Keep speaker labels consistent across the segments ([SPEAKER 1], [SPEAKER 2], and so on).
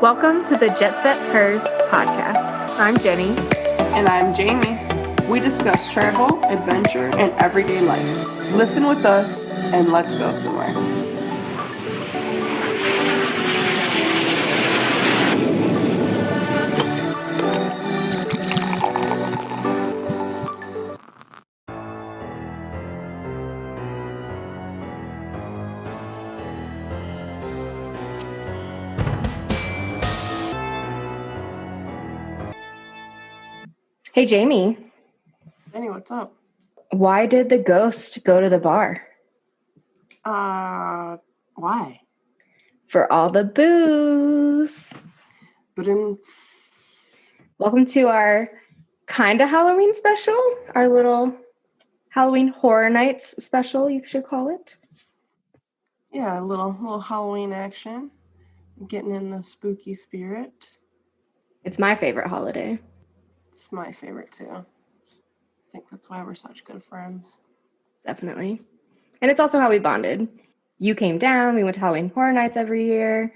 [SPEAKER 1] Welcome to the Jet Set Hers podcast. I'm Jenny.
[SPEAKER 2] And I'm Jamie. We discuss travel, adventure, and everyday life. Listen with us and let's go somewhere.
[SPEAKER 1] Hey, Jamie.
[SPEAKER 2] Jenny, what's up?
[SPEAKER 1] Why did the ghost go to the bar?
[SPEAKER 2] Why?
[SPEAKER 1] For all the booze. Welcome to our kind of Halloween special, our little Halloween Horror Nights special, you should call it.
[SPEAKER 2] Yeah, a little Halloween action. Getting in the spooky spirit.
[SPEAKER 1] It's my favorite holiday.
[SPEAKER 2] It's my favorite too. I think that's why we're such good friends.
[SPEAKER 1] Definitely. And it's also how we bonded. You came down, we went to Halloween Horror Nights every year.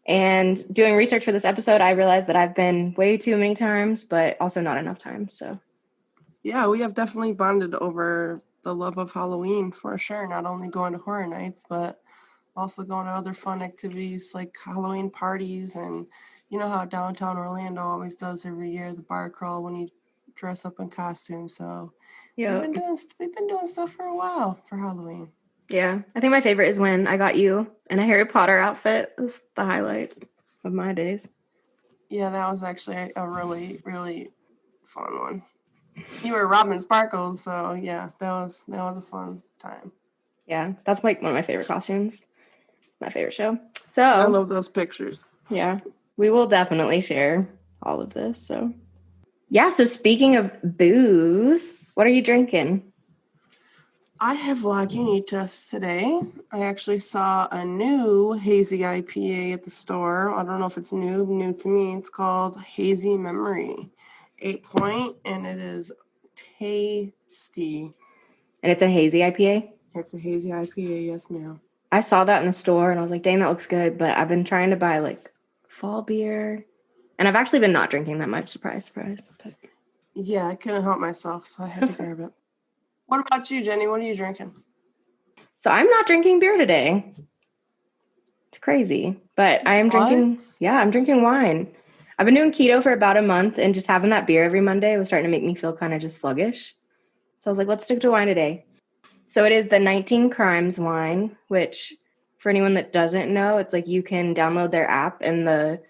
[SPEAKER 1] And doing research for this episode, I realized that I've been way too many times, but also not enough times. So,
[SPEAKER 2] yeah, we have definitely bonded over the love of Halloween for sure. Not only going to Horror Nights, but also going to other fun activities like Halloween parties. And you know how downtown Orlando always does every year, the bar crawl when you dress up in costume. So
[SPEAKER 1] yeah,
[SPEAKER 2] we've been doing stuff for a while for Halloween.
[SPEAKER 1] Yeah, I think my favorite is when I got you in a Harry Potter outfit. It was the highlight of my days.
[SPEAKER 2] Yeah, that was actually a really, really fun one. You were Robin Sparkles, so yeah, that was a fun time.
[SPEAKER 1] Yeah, that's like one of my favorite costumes. My favorite show. So
[SPEAKER 2] I love those pictures.
[SPEAKER 1] Yeah, we will definitely share all of this. So yeah, so speaking of booze, what are you drinking?
[SPEAKER 2] I have Lagunitas today. I actually saw a new hazy IPA at the store. I don't know if it's new to me. It's called Hazy Memory, 8 point, and it is tasty.
[SPEAKER 1] And it's a hazy IPA?
[SPEAKER 2] It's a hazy IPA, yes, ma'am.
[SPEAKER 1] I saw that in the store and I was like, dang, that looks good. But I've been trying to buy like fall beer. And I've actually been not drinking that much. Surprise. But
[SPEAKER 2] yeah, I couldn't help myself, so I had to grab it. What about you, Jenny? What are you drinking?
[SPEAKER 1] So I'm not drinking beer today. It's crazy. But I'm drinking wine. I've been doing keto for about a month and just having that beer every Monday was starting to make me feel kind of just sluggish. So I was like, let's stick to wine today. So it is the 19 Crimes wine, which for anyone that doesn't know, it's like you can download their app and the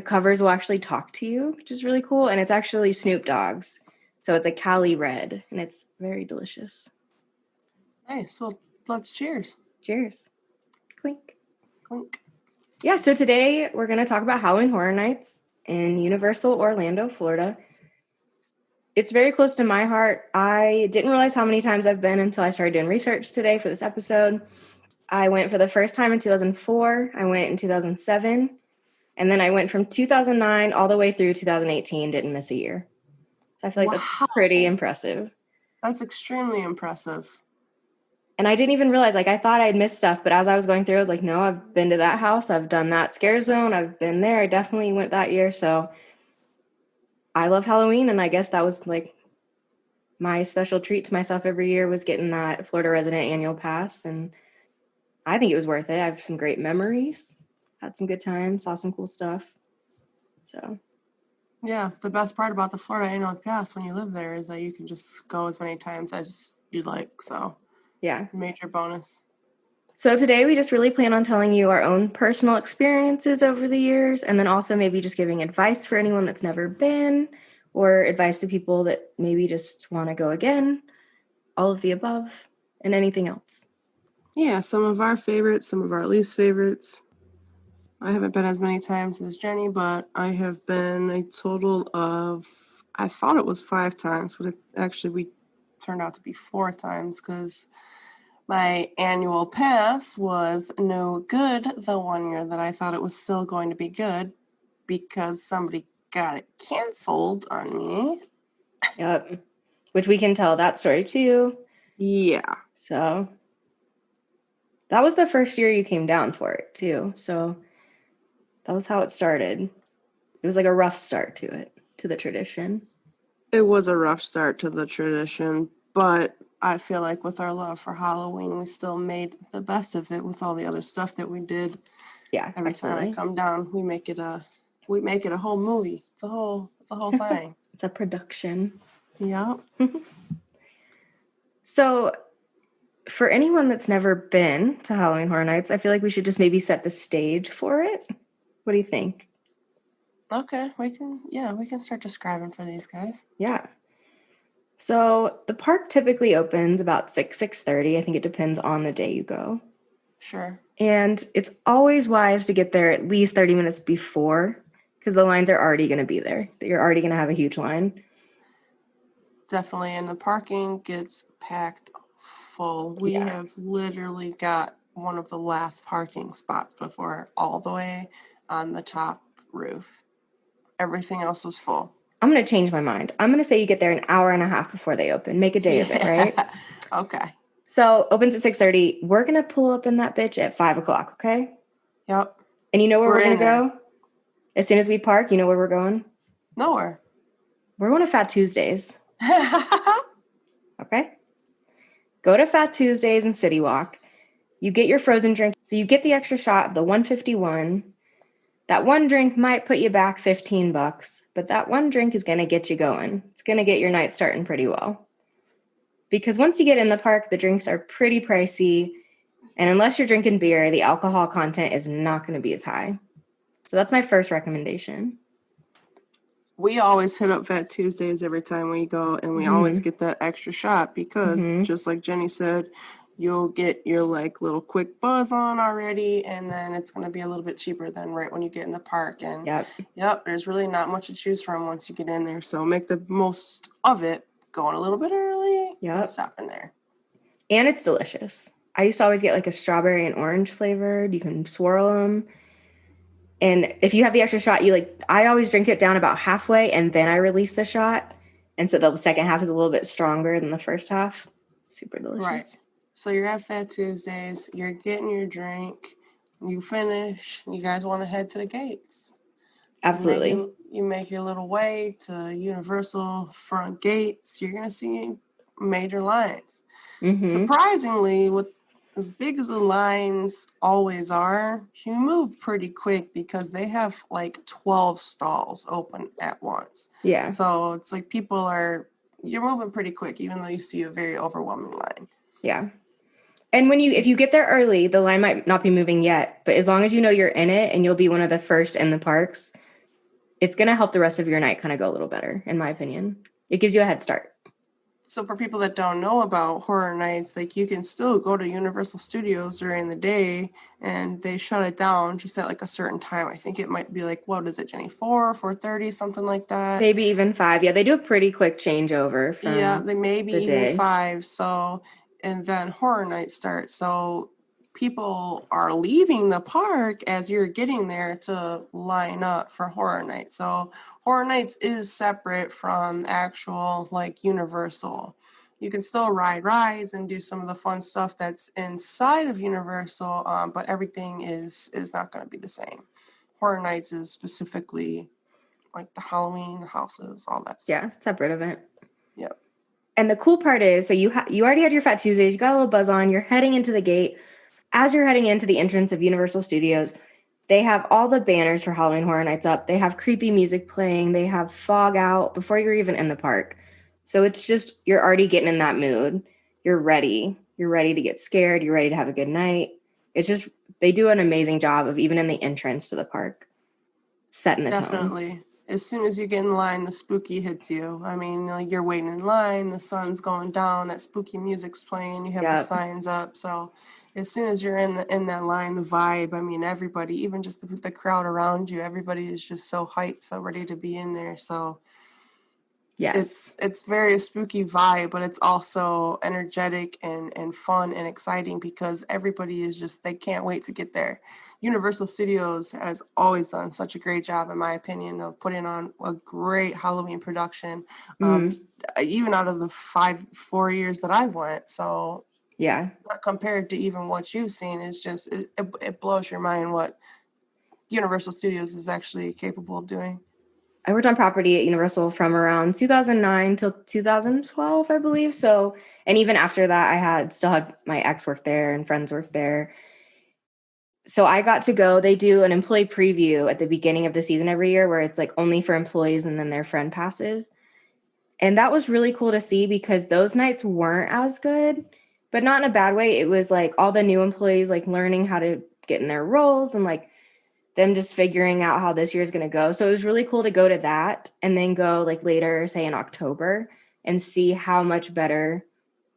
[SPEAKER 1] covers will actually talk to you, which is really cool. And it's actually Snoop Dogg's. So it's a Cali Red and it's very delicious.
[SPEAKER 2] Nice. Well, let's cheers.
[SPEAKER 1] Cheers. Clink.
[SPEAKER 2] Clink.
[SPEAKER 1] Yeah, so today we're going to talk about Halloween Horror Nights in Universal Orlando, Florida. It's very close to my heart. I didn't realize how many times I've been until I started doing research today for this episode. I went for the first time in 2004. I went in 2007. And then I went from 2009 all the way through 2018, didn't miss a year. So I feel like that's pretty impressive.
[SPEAKER 2] That's extremely impressive.
[SPEAKER 1] And I didn't even realize, like, I thought I'd missed stuff, but as I was going through, I was like, no, I've been to that house. I've done that scare zone. I've been there. I definitely went that year. So I love Halloween. And I guess that was like my special treat to myself every year was getting that Florida resident annual pass. And I think it was worth it. I have some great memories, had some good times, saw some cool stuff. So
[SPEAKER 2] yeah, the best part about the Florida annual pass when you live there is that you can just go as many times as you like. So
[SPEAKER 1] yeah,
[SPEAKER 2] major bonus.
[SPEAKER 1] So today we just really plan on telling you our own personal experiences over the years, and then also maybe just giving advice for anyone that's never been, or advice to people that maybe just want to go again, all of the above, and anything else.
[SPEAKER 2] Yeah, some of our favorites, some of our least favorites. I haven't been as many times as Jenny, but I have been a total of, I thought it was 5 times, but we turned out to be 4 times because my annual pass was no good the one year that I thought it was still going to be good because somebody got it canceled on me.
[SPEAKER 1] Yep. Which we can tell that story too.
[SPEAKER 2] Yeah.
[SPEAKER 1] So that was the first year you came down for it too. So That was how it started. It was like a rough start to it, to the tradition.
[SPEAKER 2] It was a rough start to the tradition, but I feel like with our love for Halloween, we still made the best of it with all the other stuff that we did.
[SPEAKER 1] Yeah,
[SPEAKER 2] Every
[SPEAKER 1] absolutely.
[SPEAKER 2] time I come down, we make it a whole movie. It's a whole thing.
[SPEAKER 1] It's a production.
[SPEAKER 2] Yeah.
[SPEAKER 1] So for anyone that's never been to Halloween Horror Nights, I feel like we should just maybe set the stage for it. What do you think?
[SPEAKER 2] Okay, we can start describing for these guys.
[SPEAKER 1] Yeah. So the park typically opens about 6:30. I think it depends on the day you go.
[SPEAKER 2] Sure.
[SPEAKER 1] And it's always wise to get there at least 30 minutes before because the lines are already going to be there. You're already going to have a huge line.
[SPEAKER 2] Definitely, and the parking gets packed full. We have literally got one of the last parking spots before all the way on the top roof. Everything else was full.
[SPEAKER 1] I'm going to change my mind. I'm going to say you get there an hour and a half before they open. Make a day of it, right?
[SPEAKER 2] Okay.
[SPEAKER 1] So opens at 6:30. We're going to pull up in that bitch at 5 o'clock, okay?
[SPEAKER 2] Yep.
[SPEAKER 1] And you know where we're going to go? As soon as we park, you know where we're going?
[SPEAKER 2] Nowhere.
[SPEAKER 1] We're going to Fat Tuesdays. Okay? Go to Fat Tuesdays and City Walk. You get your frozen drink. So you get the extra shot of the 151. That one drink might put you back $15, but that one drink is going to get you going. It's going to get your night starting pretty well. Because once you get in the park, the drinks are pretty pricey. And unless you're drinking beer, the alcohol content is not going to be as high. So that's my first recommendation.
[SPEAKER 2] We always hit up Fat Tuesdays every time we go, and we always get that extra shot because, just like Jenny said, you'll get your like little quick buzz on already, and then it's going to be a little bit cheaper than right when you get in the park. And there's really not much to choose from once you get in there. So make the most of it, going a little bit early, and stopping there.
[SPEAKER 1] And it's delicious. I used to always get like a strawberry and orange flavored. You can swirl them. And if you have the extra shot, I always drink it down about halfway and then I release the shot. And so the second half is a little bit stronger than the first half. Super delicious.
[SPEAKER 2] Right. So you're at Fat Tuesdays, you're getting your drink, you finish, you guys want to head to the gates.
[SPEAKER 1] Absolutely.
[SPEAKER 2] You make your little way to Universal front gates, you're going to see major lines. Surprisingly, with as big as the lines always are, you move pretty quick because they have like 12 stalls open at once.
[SPEAKER 1] Yeah.
[SPEAKER 2] So it's like you're moving pretty quick, even though you see a very overwhelming line.
[SPEAKER 1] Yeah. And if you get there early, the line might not be moving yet, but as long as you know you're in it and you'll be one of the first in the parks, it's going to help the rest of your night kind of go a little better, in my opinion. It gives you a head start.
[SPEAKER 2] So for people that don't know about Horror Nights, like you can still go to Universal Studios during the day and they shut it down just at like a certain time. I think it might be like, what is it, Jenny? 4:30, something like that.
[SPEAKER 1] Maybe even 5. Yeah, they do a pretty quick changeover from
[SPEAKER 2] they maybe
[SPEAKER 1] the
[SPEAKER 2] even
[SPEAKER 1] day.
[SPEAKER 2] 5. So, and then Horror Nights starts. So people are leaving the park as you're getting there to line up for Horror Nights. So Horror Nights is separate from actual like Universal. You can still ride rides and do some of the fun stuff that's inside of Universal, but everything is not going to be the same. Horror Nights is specifically like the Halloween, the houses, all that stuff.
[SPEAKER 1] Yeah, separate event.
[SPEAKER 2] Yep.
[SPEAKER 1] And the cool part is, so you already had your Fat Tuesdays, you got a little buzz on, you're heading into the gate. As you're heading into the entrance of Universal Studios, they have all the banners for Halloween Horror Nights up. They have creepy music playing. They have fog out before you're even in the park. So it's just, you're already getting in that mood. You're ready. You're ready to get scared. You're ready to have a good night. It's just, they do an amazing job of even in the entrance to the park, setting the tone.
[SPEAKER 2] Definitely. As soon as you get in line, the spooky hits you. I mean, like you're waiting in line, the sun's going down, that spooky music's playing, you have the signs up. So as soon as you're in that line, the vibe, I mean, everybody, even just the crowd around you, everybody is just so hyped, so ready to be in there. So
[SPEAKER 1] yes,
[SPEAKER 2] it's very spooky vibe, but it's also energetic and fun and exciting because everybody is just, they can't wait to get there. Universal Studios has always done such a great job, in my opinion, of putting on a great Halloween production, even out of the 4 years that I've went. So
[SPEAKER 1] yeah,
[SPEAKER 2] compared to even what you've seen, is just it blows your mind what Universal Studios is actually capable of doing.
[SPEAKER 1] I worked on property at Universal from around 2009 till 2012, I believe. So, and even after that, still had my ex work there and friends work there. So I got to go. They do an employee preview at the beginning of the season every year where it's like only for employees and then their friend passes. And that was really cool to see because those nights weren't as good, but not in a bad way. It was like all the new employees like learning how to get in their roles and like them just figuring out how this year is going to go. So it was really cool to go to that and then go like later, say in October, and see how much better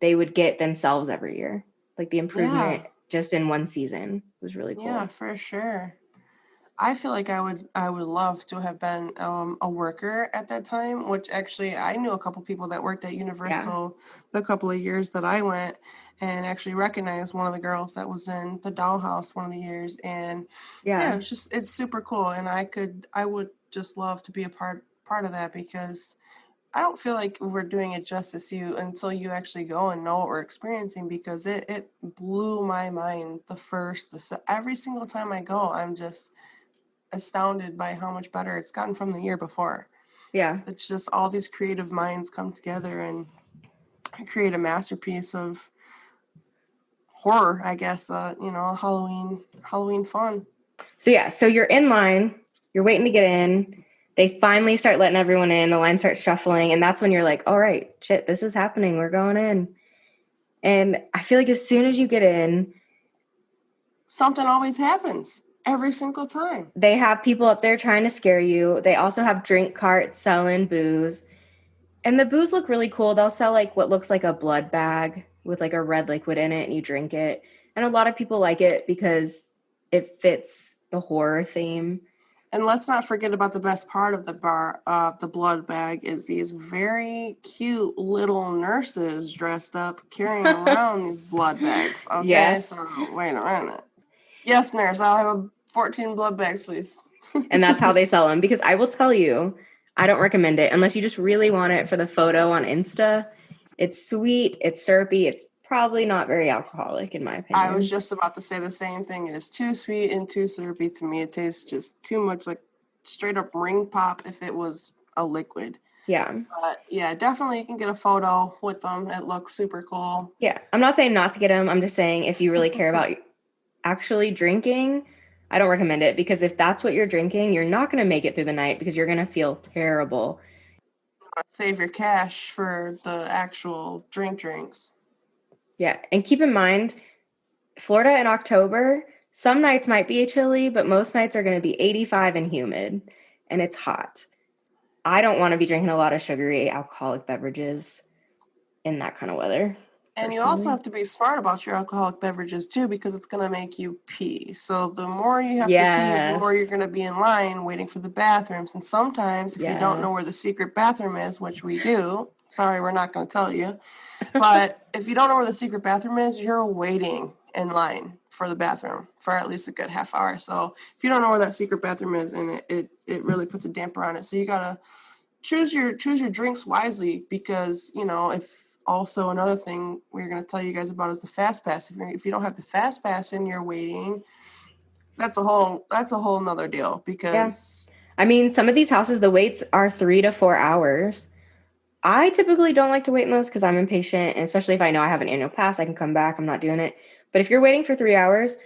[SPEAKER 1] they would get themselves every year. Like the improvement just in one season was really cool.
[SPEAKER 2] Yeah, for sure. I feel like I would love to have been a worker at that time, which actually I knew a couple people that worked at Universal the couple of years that I went, and actually recognized one of the girls that was in the Dollhouse one of the years. And yeah, it's super cool, and I would just love to be a part of that, because I don't feel like we're doing it justice until you actually go and know what we're experiencing, because it blew my mind every single time I go. I'm just astounded by how much better it's gotten from the year before.
[SPEAKER 1] Yeah.
[SPEAKER 2] It's just all these creative minds come together and create a masterpiece of horror, I guess, Halloween fun.
[SPEAKER 1] So you're in line, you're waiting to get in. They finally start letting everyone in, the line starts shuffling, and that's when you're like, all right, shit, this is happening. We're going in. And I feel like as soon as you get in,
[SPEAKER 2] something always happens every single time.
[SPEAKER 1] They have people up there trying to scare you. They also have drink carts selling booze. And the booze look really cool. They'll sell like what looks like a blood bag with like a red liquid in it, and you drink it. And a lot of people like it because it fits the horror theme.
[SPEAKER 2] And let's not forget about the best part of the blood bag is these very cute little nurses dressed up carrying around these blood bags. Okay,
[SPEAKER 1] yes.
[SPEAKER 2] So wait a minute. Yes, nurse, I'll have 14 blood bags, please.
[SPEAKER 1] And that's how they sell them. Because I will tell you, I don't recommend it unless you just really want it for the photo on Insta. It's sweet, it's syrupy, it's probably not very alcoholic in my opinion.
[SPEAKER 2] I was just about to say the same thing. It is too sweet and too syrupy to me. It tastes just too much like straight up ring pop if it was a liquid.
[SPEAKER 1] Yeah.
[SPEAKER 2] But yeah, definitely you can get a photo with them. It looks super cool.
[SPEAKER 1] Yeah. I'm not saying not to get them. I'm just saying if you really care about actually drinking, I don't recommend it, because if that's what you're drinking, you're not going to make it through the night because you're going to feel terrible.
[SPEAKER 2] Save your cash for the actual drinks.
[SPEAKER 1] Yeah. And keep in mind, Florida in October, some nights might be chilly, but most nights are going to be 85 and humid, and it's hot. I don't want to be drinking a lot of sugary alcoholic beverages in that kind of weather.
[SPEAKER 2] And you also have to be smart about your alcoholic beverages too, because it's going to make you pee. So the more you have to pee, the more you're going to be in line waiting for the bathrooms. And sometimes if you don't know where the secret bathroom is, which we do, sorry, we're not going to tell you. But if you don't know where the secret bathroom is, you're waiting in line for the bathroom for at least a good half hour. So if you don't know where that secret bathroom is, and it really puts a damper on it. So you got to choose your drinks wisely, because, if also another thing we're going to tell you guys about is the fast pass. If you don't have the fast pass and you're waiting, that's a whole nother deal, because
[SPEAKER 1] I mean, some of these houses, the waits are 3 to 4 hours. I typically don't like to wait in those because I'm impatient, and especially if I know I have an annual pass, I can come back. I'm not doing it. But if you're waiting for 3 hours,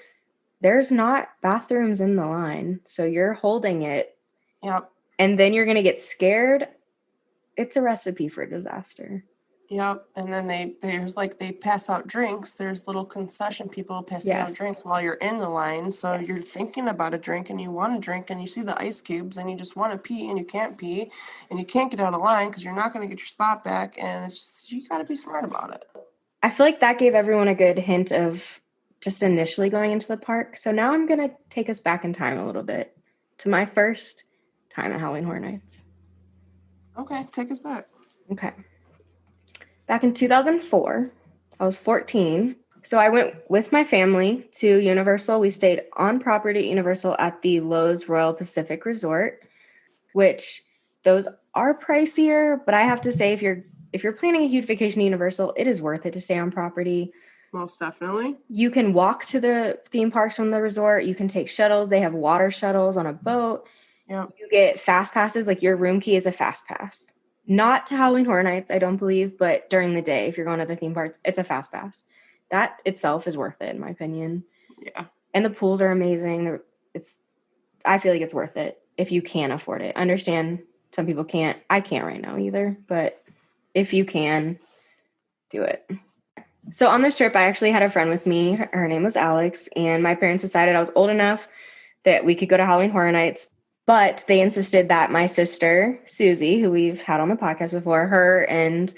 [SPEAKER 1] there's not bathrooms in the line. So you're holding it.
[SPEAKER 2] Yep.
[SPEAKER 1] And then you're going to get scared. It's a recipe for disaster.
[SPEAKER 2] Yep. And then they pass out drinks. There's little concession people passing out drinks while you're in the line. So you're thinking about a drink and you want a drink and you see the ice cubes and you just want to pee and you can't pee and you can't get out of line because you're not going to get your spot back. And it's just, you got to be smart about it.
[SPEAKER 1] I feel like that gave everyone a good hint of just initially going into the park. So now I'm going to take us back in time a little bit to my first time at Halloween Horror Nights.
[SPEAKER 2] Okay, take us back.
[SPEAKER 1] Okay. Back in 2004, I was 14. So I went with my family to Universal. We stayed on property at Universal at the Loews Royal Pacific Resort, which those are pricier, but I have to say if you're planning a huge vacation to Universal, it is worth it to stay on property.
[SPEAKER 2] Most definitely.
[SPEAKER 1] You can walk to the theme parks from the resort. You can take shuttles. They have water shuttles on a boat.
[SPEAKER 2] Yep.
[SPEAKER 1] You get fast passes. Like your room key is a fast pass. Not to Halloween Horror Nights, I don't believe, but during the day, if you're going to the theme parks, it's a fast pass. That itself is worth it, in my opinion.
[SPEAKER 2] Yeah.
[SPEAKER 1] And the pools are amazing. I feel like it's worth it if you can afford it. I understand some people can't. I can't right now either, but if you can, do it. So on this trip, I actually had a friend with me. Her name was Alex, and my parents decided I was old enough that we could go to Halloween Horror Nights, but they insisted that my sister, Susie, who we've had on the podcast before, her and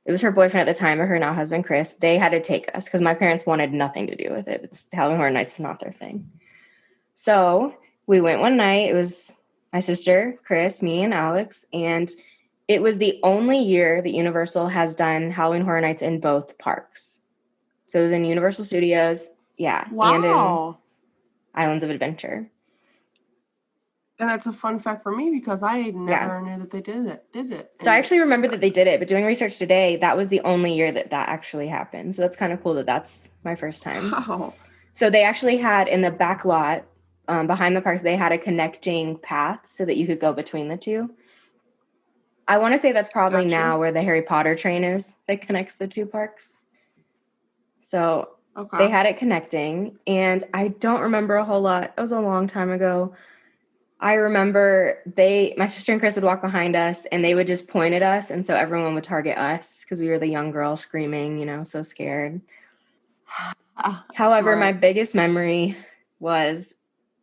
[SPEAKER 1] it was her boyfriend at the time, or her now husband, Chris, they had to take us because my parents wanted nothing to do with it. Halloween Horror Nights is not their thing. So we went one night. It was my sister, Chris, me, and Alex, and it was the only year that Universal has done Halloween Horror Nights in both parks. So it was in Universal Studios, and in Islands of Adventure.
[SPEAKER 2] And that's a fun fact for me because I never knew that they did it.
[SPEAKER 1] So I actually remember that they did it, but doing research today, that was the only year that actually happened. So that's kind of cool that that's my first time.
[SPEAKER 2] Wow.
[SPEAKER 1] So they actually had in the back lot behind the parks, they had a connecting path so that you could go between the two. I want to say that's probably now where the Harry Potter train is that connects the two parks. So they had it connecting, and I don't remember a whole lot. It was a long time ago. I remember my sister and Chris would walk behind us, and they would just point at us, and so everyone would target us because we were the young girl screaming, so scared. However, my biggest memory was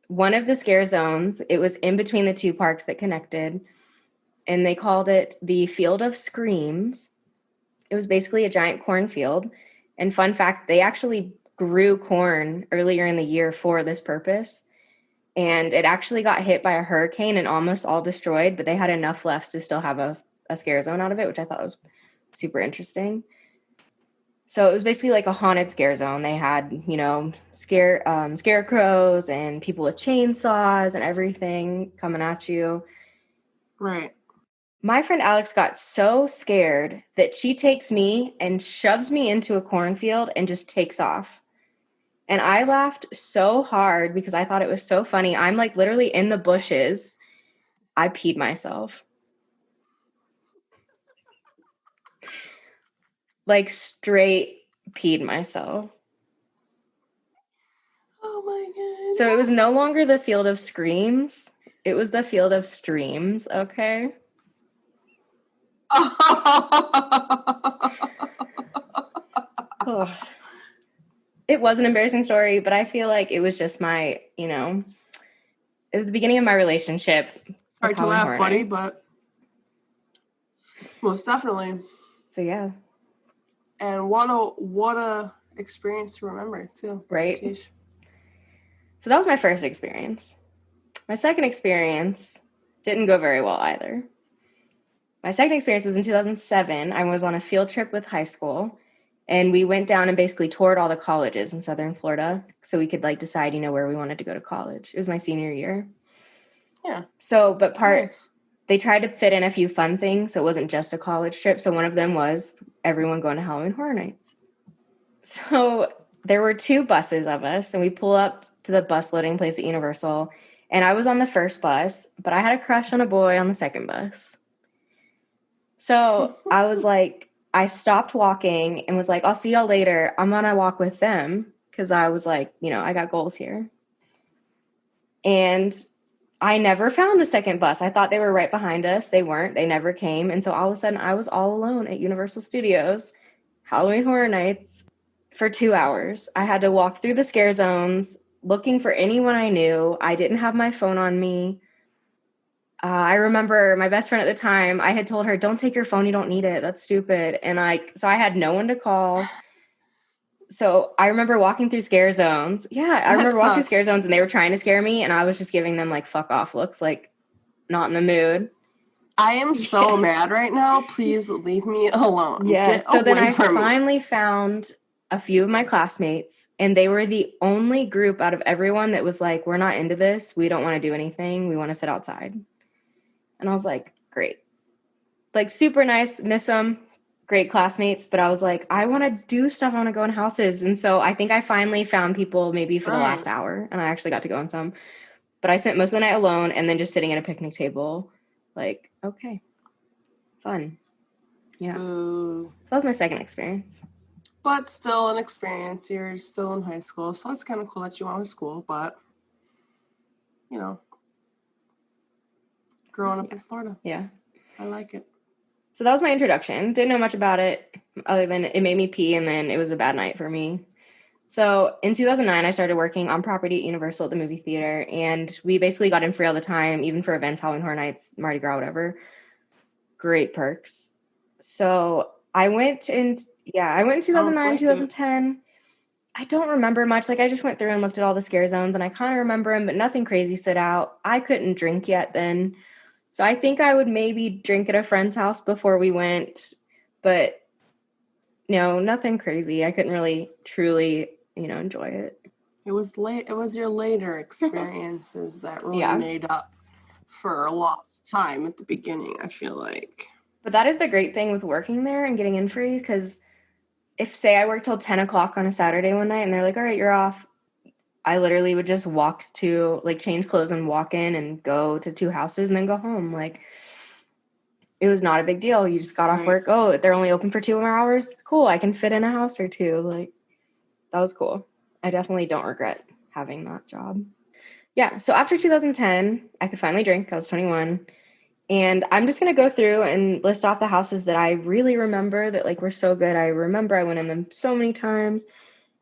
[SPEAKER 1] one of the scare zones. It was in between the two parks that connected, and they called it the Field of Screams. It was basically a giant cornfield. And fun fact, they actually grew corn earlier in the year for this purpose. And it actually got hit by a hurricane and almost all destroyed, but they had enough left to still have a scare zone out of it, which I thought was super interesting. So it was basically like a haunted scare zone. They had, scarecrows and people with chainsaws and everything coming at you.
[SPEAKER 2] Right.
[SPEAKER 1] My friend Alex got so scared that she takes me and shoves me into a cornfield and just takes off. And I laughed so hard because I thought it was so funny. I'm like literally in the bushes. I peed myself. Like straight peed myself.
[SPEAKER 2] Oh my God.
[SPEAKER 1] So it was no longer the Field of Screams. It was the Field of Streams, okay? Oh. It was an embarrassing story, but I feel like it was just my, it was the beginning of my relationship.
[SPEAKER 2] Sorry to laugh, buddy, but most definitely.
[SPEAKER 1] So yeah.
[SPEAKER 2] And what a experience to remember too.
[SPEAKER 1] Right.
[SPEAKER 2] Jeez.
[SPEAKER 1] So that was my first experience. My second experience didn't go very well either. My second experience was in 2007. I was on a field trip with high school, and we went down and basically toured all the colleges in Southern Florida so we could decide, where we wanted to go to college. It was my senior year.
[SPEAKER 2] Yeah.
[SPEAKER 1] So, but they tried to fit in a few fun things. So it wasn't just a college trip. So one of them was everyone going to Halloween Horror Nights. So there were two buses of us, and we pull up to the bus loading place at Universal. And I was on the first bus, but I had a crush on a boy on the second bus. So I was like, I stopped walking and was like, I'll see y'all later. I'm going to walk with them because I was like, I got goals here. And I never found the second bus. I thought they were right behind us. They weren't. They never came. And so all of a sudden I was all alone at Universal Studios, Halloween Horror Nights for 2 hours. I had to walk through the scare zones looking for anyone I knew. I didn't have my phone on me. I remember my best friend at the time, I had told her, don't take your phone. You don't need it. That's stupid. And so I had no one to call. So I remember walking through scare zones. Yeah, I remember walking through scare zones and they were trying to scare me. And I was just giving them fuck off looks, not in the mood.
[SPEAKER 2] I am so mad right now. Please leave me alone.
[SPEAKER 1] Yeah. So then I finally found a few of my classmates, and they were the only group out of everyone that was like, we're not into this. We don't want to do anything. We want to sit outside. And I was like, great. Super nice. Miss them. great classmates, but I was like, I want to do stuff. I want to go in houses. And so I think I finally found people maybe for the last hour, and I actually got to go in some. But I spent most of the night alone and then just sitting at a picnic table. Like, okay, fun. Yeah.
[SPEAKER 2] Ooh.
[SPEAKER 1] So that was my second experience.
[SPEAKER 2] But still an experience. You're still in high school. So it's kind of cool that you went to school. But, you know, growing up in Florida.
[SPEAKER 1] Yeah.
[SPEAKER 2] I like it.
[SPEAKER 1] So that was my introduction. Didn't know much about it other than it made me pee, and then it was a bad night for me. So in 2009, I started working on property at Universal at the movie theater, and we basically got in free all the time, even for events, Halloween Horror Nights, Mardi Gras, whatever. Great perks. So I went in 2009, 2010. I don't remember much. Like, I just went through and looked at all the scare zones, and I kind of remember them, but nothing crazy stood out. I couldn't drink yet then. So I think I would maybe drink at a friend's house before we went, but no, nothing crazy. I couldn't really truly, enjoy it.
[SPEAKER 2] It was late. It was your later experiences that really made up for lost time at the beginning, I feel like.
[SPEAKER 1] But that is the great thing with working there and getting in free, because if, say, I worked till 10 o'clock on a Saturday one night and they're like, all right, you're off, I literally would just walk to, like, change clothes and walk in and go to 2 houses and then go home. Like, it was not a big deal. You just got off work. Oh, they're only open for 2 more hours. Cool. I can fit in a house or two. Like, that was cool. I definitely don't regret having that job. Yeah. So after 2010, I could finally drink. I was 21. And I'm just going to go through and list off the houses that I really remember that, like, were so good. I remember I went in them so many times.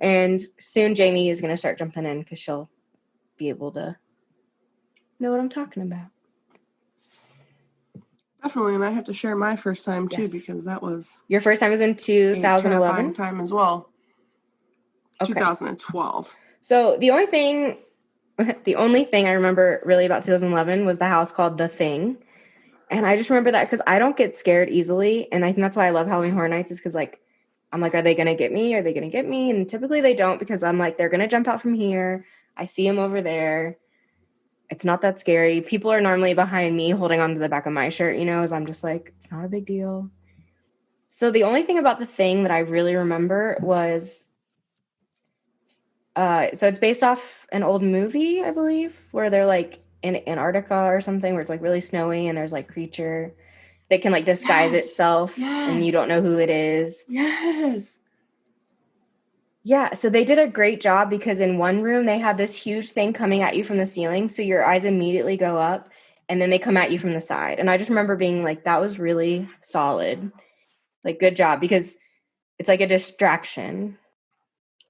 [SPEAKER 1] And soon Jamie is going to start jumping in because she'll be able to know what I'm talking about.
[SPEAKER 2] Definitely, and I have to share my first time too, because that was
[SPEAKER 1] your first time was in 2011.
[SPEAKER 2] Time as well.
[SPEAKER 1] Okay.
[SPEAKER 2] 2012.
[SPEAKER 1] So the only thing I remember really about 2011 was the house called The Thing, and I just remember that because I don't get scared easily, and I think that's why I love Halloween Horror Nights, is because, like, I'm like, are they gonna get me? Are they gonna get me? And typically they don't, because I'm like, they're gonna jump out from here. I see them over there. It's not that scary. People are normally behind me holding onto the back of my shirt, as I'm just like, it's not a big deal. So the only thing about The Thing that I really remember was, so it's based off an old movie, I believe, where they're like in Antarctica or something, where it's like really snowy and there's like creature that can like disguise itself and you don't know who it is.
[SPEAKER 2] Yes.
[SPEAKER 1] Yeah, so they did a great job, because in one room they had this huge thing coming at you from the ceiling, so your eyes immediately go up and then they come at you from the side. And I just remember being like, that was really solid. Like, good job, because it's like a distraction.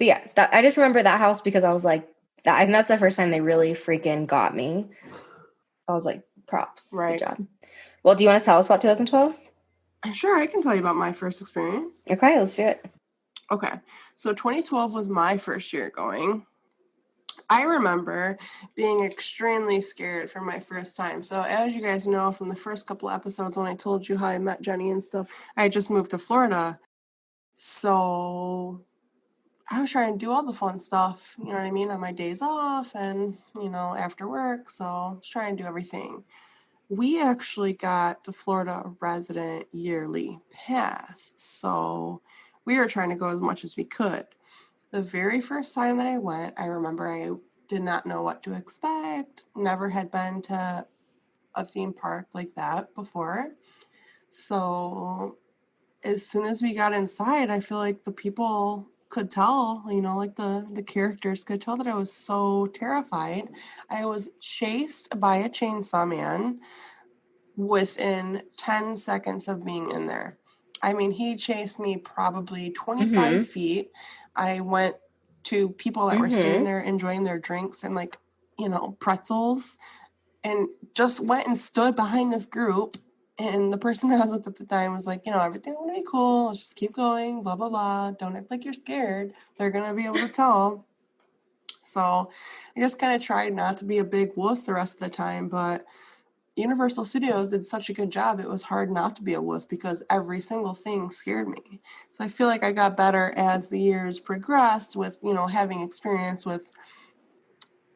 [SPEAKER 1] But yeah, I just remember that house because I was like, I think that's the first time they really freaking got me. I was like, props.
[SPEAKER 2] Right.
[SPEAKER 1] Good job. Well, do you want to tell us about 2012?
[SPEAKER 2] Sure, I can tell you about my first experience.
[SPEAKER 1] Okay, let's do it.
[SPEAKER 2] Okay, so 2012 was my first year going. I remember being extremely scared for my first time. So as you guys know from the first couple episodes when I told you how I met Jenny and stuff, I just moved to Florida. So I was trying to do all the fun stuff, you know what I mean, on my days off and, after work. So I was trying to do everything. We actually got the Florida resident yearly pass. So we were trying to go as much as we could. The very first time that I went, I remember I did not know what to expect, never had been to a theme park like that before. So as soon as we got inside, I feel like the people could tell, like the characters could tell that I was so terrified. I was chased by a chainsaw man within 10 seconds of being in there. I mean, he chased me probably 25 feet. I went to people that were standing there enjoying their drinks and, like, pretzels, and just went and stood behind this group. And the person I was with at the time was like, everything's going to be cool. Let's just keep going, blah, blah, blah. Don't act like you're scared. They're going to be able to tell. So I just kind of tried not to be a big wuss the rest of the time, but Universal Studios did such a good job, it was hard not to be a wuss because every single thing scared me. So I feel like I got better as the years progressed with, having experience with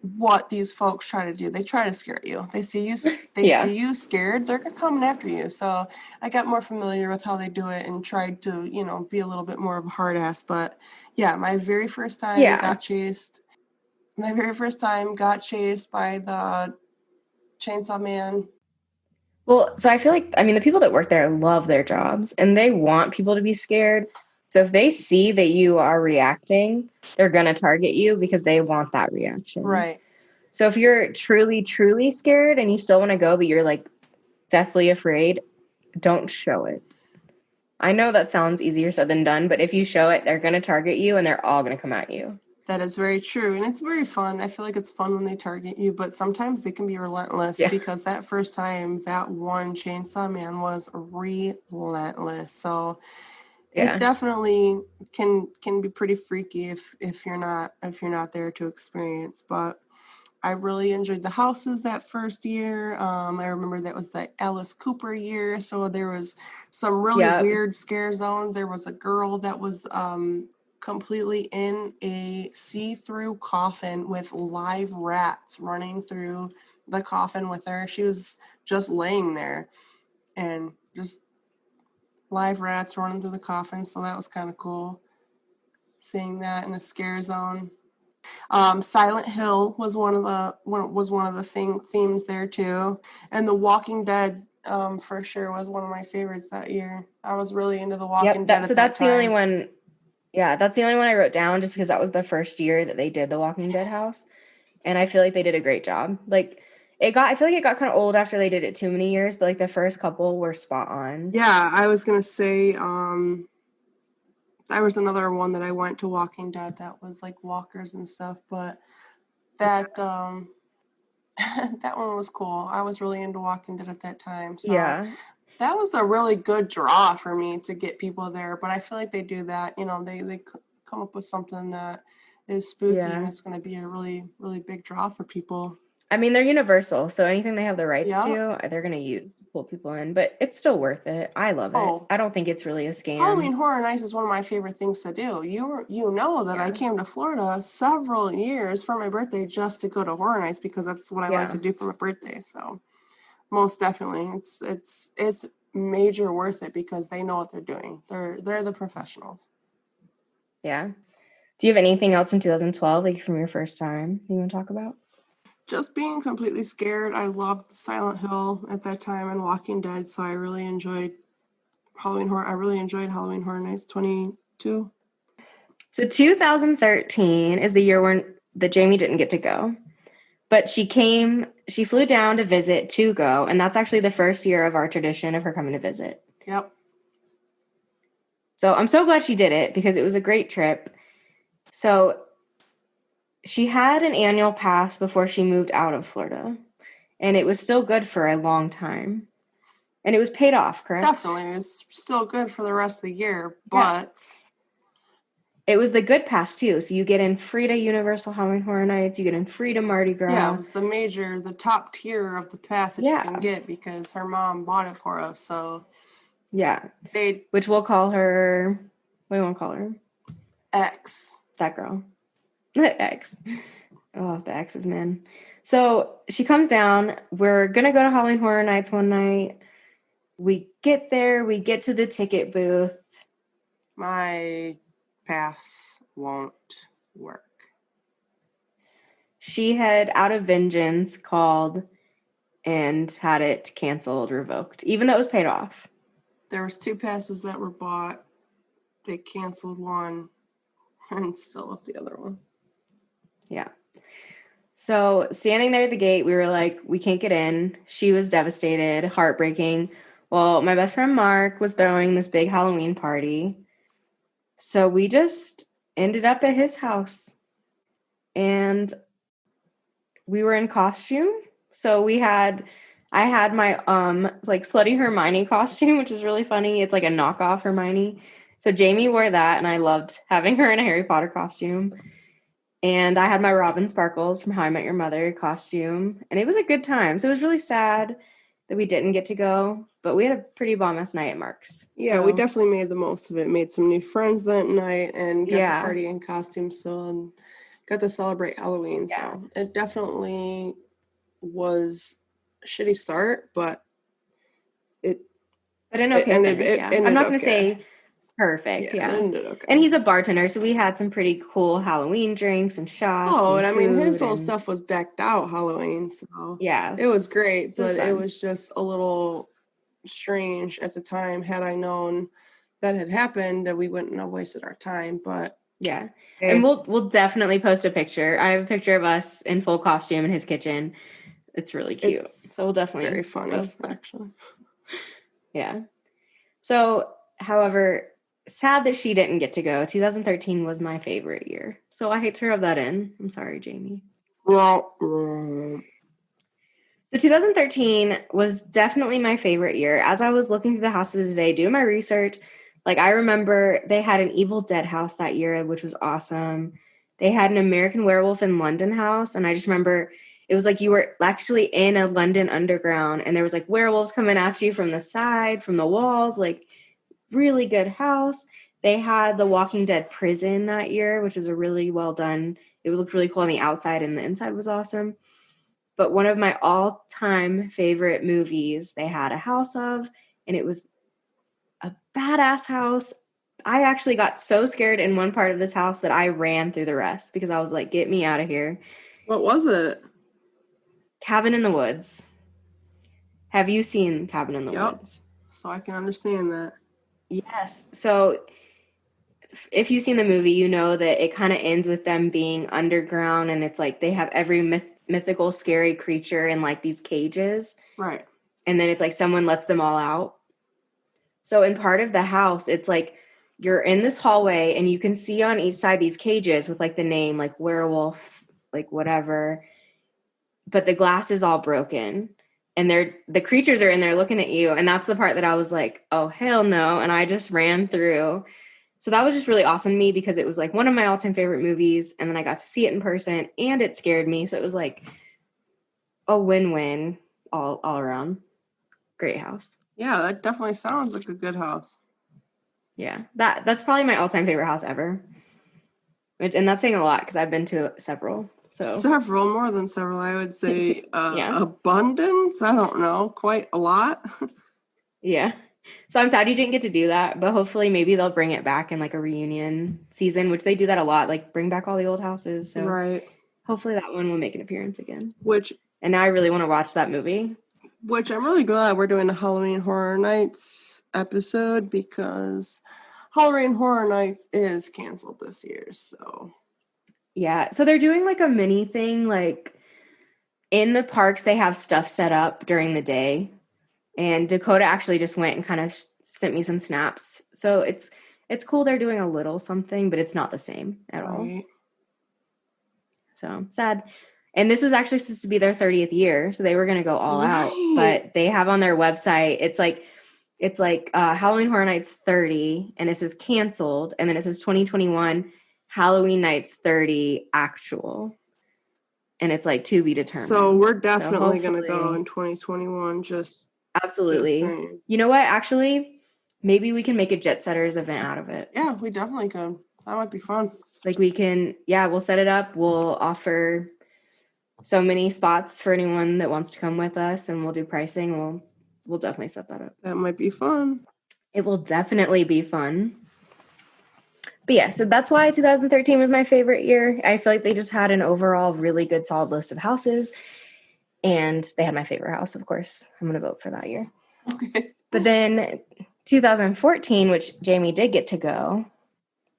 [SPEAKER 2] what these folks try to do. They try to scare you. They see
[SPEAKER 1] Yeah.
[SPEAKER 2] you scared, they're coming after you. So I got more familiar with how they do it and tried to, be a little bit more of a hard ass. But yeah, my very first time
[SPEAKER 1] Yeah.
[SPEAKER 2] got chased. My very first time got chased by the chainsaw man.
[SPEAKER 1] Well, so I feel like, I mean, the people that work there love their jobs and they want people to be scared. So if they see that you are reacting, they're going to target you because they want that reaction.
[SPEAKER 2] Right.
[SPEAKER 1] So if you're truly, truly scared and you still want to go, but you're like deathly afraid, don't show it. I know that sounds easier said than done, but if you show it, they're going to target you and they're all going to come at you.
[SPEAKER 2] That is very true. And it's very fun. I feel like it's fun when they target you, but sometimes they can be relentless because that first time, that one chainsaw man was relentless. So it definitely can be pretty freaky if you're not there to experience. But I really enjoyed the houses that first year. I remember that was the Alice Cooper year, so there was some really weird scare zones. There was a girl that was completely in a see-through coffin with live rats running through the coffin with her. She was just laying there and just live rats running through the coffin, so that was kind of cool seeing that in a scare zone. Silent Hill was one of the themes there too, and The Walking Dead for sure was one of my favorites that year. I was really into The Walking Dead at that time.
[SPEAKER 1] That's the only one. Yeah, that's the only one I wrote down just because that was the first year that they did The Walking Dead house, and I feel like they did a great job. Like I feel like it got kind of old after they did it too many years, but like the first couple were spot on.
[SPEAKER 2] Yeah, I was gonna say there was another one that I went to Walking Dead that was like walkers and stuff, but that that one was cool. I was really into Walking Dead at that time. So that was a really good draw for me to get people there. But I feel like they do that, they come up with something that is spooky and it's going to be a really, really big draw for people.
[SPEAKER 1] I mean, they're Universal, so anything they have the rights to, they're going to pull people in, but it's still worth it. I love it. I don't think it's really a scam.
[SPEAKER 2] Halloween Horror Nights is one of my favorite things to do. You know that I came to Florida several years for my birthday just to go to Horror Nights because that's what I like to do for my birthday. So most definitely, it's major worth it because they know what they're doing. They're the professionals.
[SPEAKER 1] Yeah. Do you have anything else from 2012, like from your first time you want to talk about?
[SPEAKER 2] Just being completely scared. I loved Silent Hill at that time and Walking Dead, so I really enjoyed Halloween Horror Nights 22.
[SPEAKER 1] So 2013 is the year when that Jamie didn't get to go. But she flew down to visit to go, and that's actually the first year of our tradition of her coming to visit.
[SPEAKER 2] Yep.
[SPEAKER 1] So I'm so glad she did it because it was a great trip. So she had an annual pass before she moved out of Florida, and it was still good for a long time. And it was paid off, correct?
[SPEAKER 2] Definitely. It was still good for the rest of the year, but...
[SPEAKER 1] It was the good pass, too. So you get in free to Universal Halloween Horror Nights. You get in free to Mardi Gras.
[SPEAKER 2] Yeah, it was the top tier of the pass that you can get because her mom bought it for us. So...
[SPEAKER 1] Yeah. Which we'll call her... What do you want to call her?
[SPEAKER 2] X.
[SPEAKER 1] That girl. X. Oh, the X's, man. So she comes down. We're going to go to Halloween Horror Nights one night. We get there. We get to the ticket booth.
[SPEAKER 2] My pass won't work.
[SPEAKER 1] She had, out of vengeance, called and had it canceled, revoked, even though it was paid off.
[SPEAKER 2] There was 2 passes that were bought. They canceled one and still left the other one.
[SPEAKER 1] Yeah. So standing there at the gate, we were like, we can't get in. She was devastated, heartbreaking. Well, my best friend Mark was throwing this big Halloween party. So we just ended up at his house. And we were in costume. So I had my like Slutty Hermione costume, which is really funny. It's like a knockoff Hermione. So Jamie wore that, and I loved having her in a Harry Potter costume. And I had my Robin Sparkles from How I Met Your Mother costume. And it was a good time. So it was really sad that we didn't get to go. But we had a pretty bomb-ass night at Mark's.
[SPEAKER 2] Yeah, we definitely made the most of it. Made some new friends that night and got to party in costume still. And got to celebrate Halloween.
[SPEAKER 1] Yeah.
[SPEAKER 2] So it definitely was a shitty start, but it
[SPEAKER 1] an
[SPEAKER 2] it
[SPEAKER 1] okay
[SPEAKER 2] ended
[SPEAKER 1] finish,
[SPEAKER 2] it
[SPEAKER 1] yeah. I'm
[SPEAKER 2] ended
[SPEAKER 1] not going to
[SPEAKER 2] okay.
[SPEAKER 1] say perfect,
[SPEAKER 2] Yeah, it
[SPEAKER 1] yeah.
[SPEAKER 2] ended
[SPEAKER 1] And
[SPEAKER 2] okay.
[SPEAKER 1] he's a bartender, so we had some pretty cool Halloween drinks and shots
[SPEAKER 2] Oh,
[SPEAKER 1] and
[SPEAKER 2] and I mean, his
[SPEAKER 1] food
[SPEAKER 2] whole
[SPEAKER 1] and
[SPEAKER 2] stuff was decked out Halloween, so
[SPEAKER 1] yeah.
[SPEAKER 2] it was great,
[SPEAKER 1] So it was
[SPEAKER 2] but it
[SPEAKER 1] fun.
[SPEAKER 2] was just a little strange at the time. Had I known that had happened, that we wouldn't have wasted our time. But
[SPEAKER 1] Yeah. And
[SPEAKER 2] hey,
[SPEAKER 1] we'll definitely post a picture. I have a picture of us in full costume in his kitchen. It's really cute. So
[SPEAKER 2] it's
[SPEAKER 1] we'll
[SPEAKER 2] very
[SPEAKER 1] definitely
[SPEAKER 2] funny,
[SPEAKER 1] post that.
[SPEAKER 2] actually.
[SPEAKER 1] Yeah. So, however, sad that she didn't get to go. 2013 was my favorite year. So I hate to rub that in. I'm sorry, Jamie.
[SPEAKER 2] Well,
[SPEAKER 1] So 2013 was definitely my favorite year. As I was looking through the houses today, doing my research, like I remember they had an Evil Dead house that year, which was awesome. They had an American Werewolf in London house, and I just remember it was like you were actually in a London underground, and there was like werewolves coming at you from the side, from the walls, like really good house. They had the Walking Dead prison that year, which was a really well done. It looked really cool on the outside, and the inside was awesome. But one of my all-time favorite movies they had a house of, and it was a badass house. I actually got so scared in one part of this house that I ran through the rest because I was like, get me out of here.
[SPEAKER 2] what was it?
[SPEAKER 1] Cabin in the Woods. Have you seen Cabin in the
[SPEAKER 2] Yep.
[SPEAKER 1] Woods?
[SPEAKER 2] So I can understand that.
[SPEAKER 1] Yes. So if you've seen the movie, you know that it kind of ends with them being underground, and it's like they have every mythical scary creature in like these cages.
[SPEAKER 2] Right.
[SPEAKER 1] And then it's like someone lets them all out. So in part of the house, it's like you're in this hallway and you can see on each side these cages with like the name like werewolf, like whatever, but the glass is all broken and the creatures are in there looking at you. And that's the part that I was like, oh hell no. And I just ran through. So that was just really awesome to me because it was like one of my all-time favorite movies. And then I got to see it in person and it scared me. So it was like a win-win all around. Great house.
[SPEAKER 2] Yeah, that definitely sounds like a good house.
[SPEAKER 1] Yeah, that's probably my all-time favorite house ever. And that's saying a lot because I've been to several. So
[SPEAKER 2] Several, more than several, I would say.
[SPEAKER 1] yeah,
[SPEAKER 2] Abundance, I don't know, quite a lot.
[SPEAKER 1] yeah. So I'm sad you didn't get to do that, but hopefully maybe they'll bring it back in like a reunion season, which they do that a lot, like bring back all the old houses. So
[SPEAKER 2] Right.
[SPEAKER 1] hopefully that one will make an appearance again.
[SPEAKER 2] Which
[SPEAKER 1] And now I really want to watch that movie.
[SPEAKER 2] I'm really glad we're doing the Halloween Horror Nights episode because Halloween Horror Nights is canceled this year. So
[SPEAKER 1] Yeah. So they're doing like a mini thing, like in the parks, they have stuff set up during the day. And Dakota actually just went and kind of sent me some snaps. So it's cool they're doing a little something, but it's not the same at all.
[SPEAKER 2] right.
[SPEAKER 1] So sad. And this was actually supposed to be their 30th year, so they were going to go all out. But they have on their website, it's like Halloween Horror Nights 30, and it says canceled, and then it says 2021 Halloween Nights 30 actual, and it's like to be determined.
[SPEAKER 2] So we're definitely
[SPEAKER 1] so
[SPEAKER 2] going to go in 2021.
[SPEAKER 1] Absolutely.
[SPEAKER 2] Just saying.
[SPEAKER 1] You know what? Actually, maybe we can make a Jet Setters event out of it.
[SPEAKER 2] Yeah, we definitely could. That might be fun.
[SPEAKER 1] Like we can, we'll set it up. We'll offer so many spots for anyone that wants to come with us, and we'll do pricing. We'll definitely set that up.
[SPEAKER 2] That might be fun.
[SPEAKER 1] It will definitely be fun. But yeah, so that's why 2013 was my favorite year. I feel like they just had an overall really good solid list of houses, and they had my favorite house, of course. I'm going to vote for that year.
[SPEAKER 2] Okay.
[SPEAKER 1] But then 2014, which Jamie did get to go,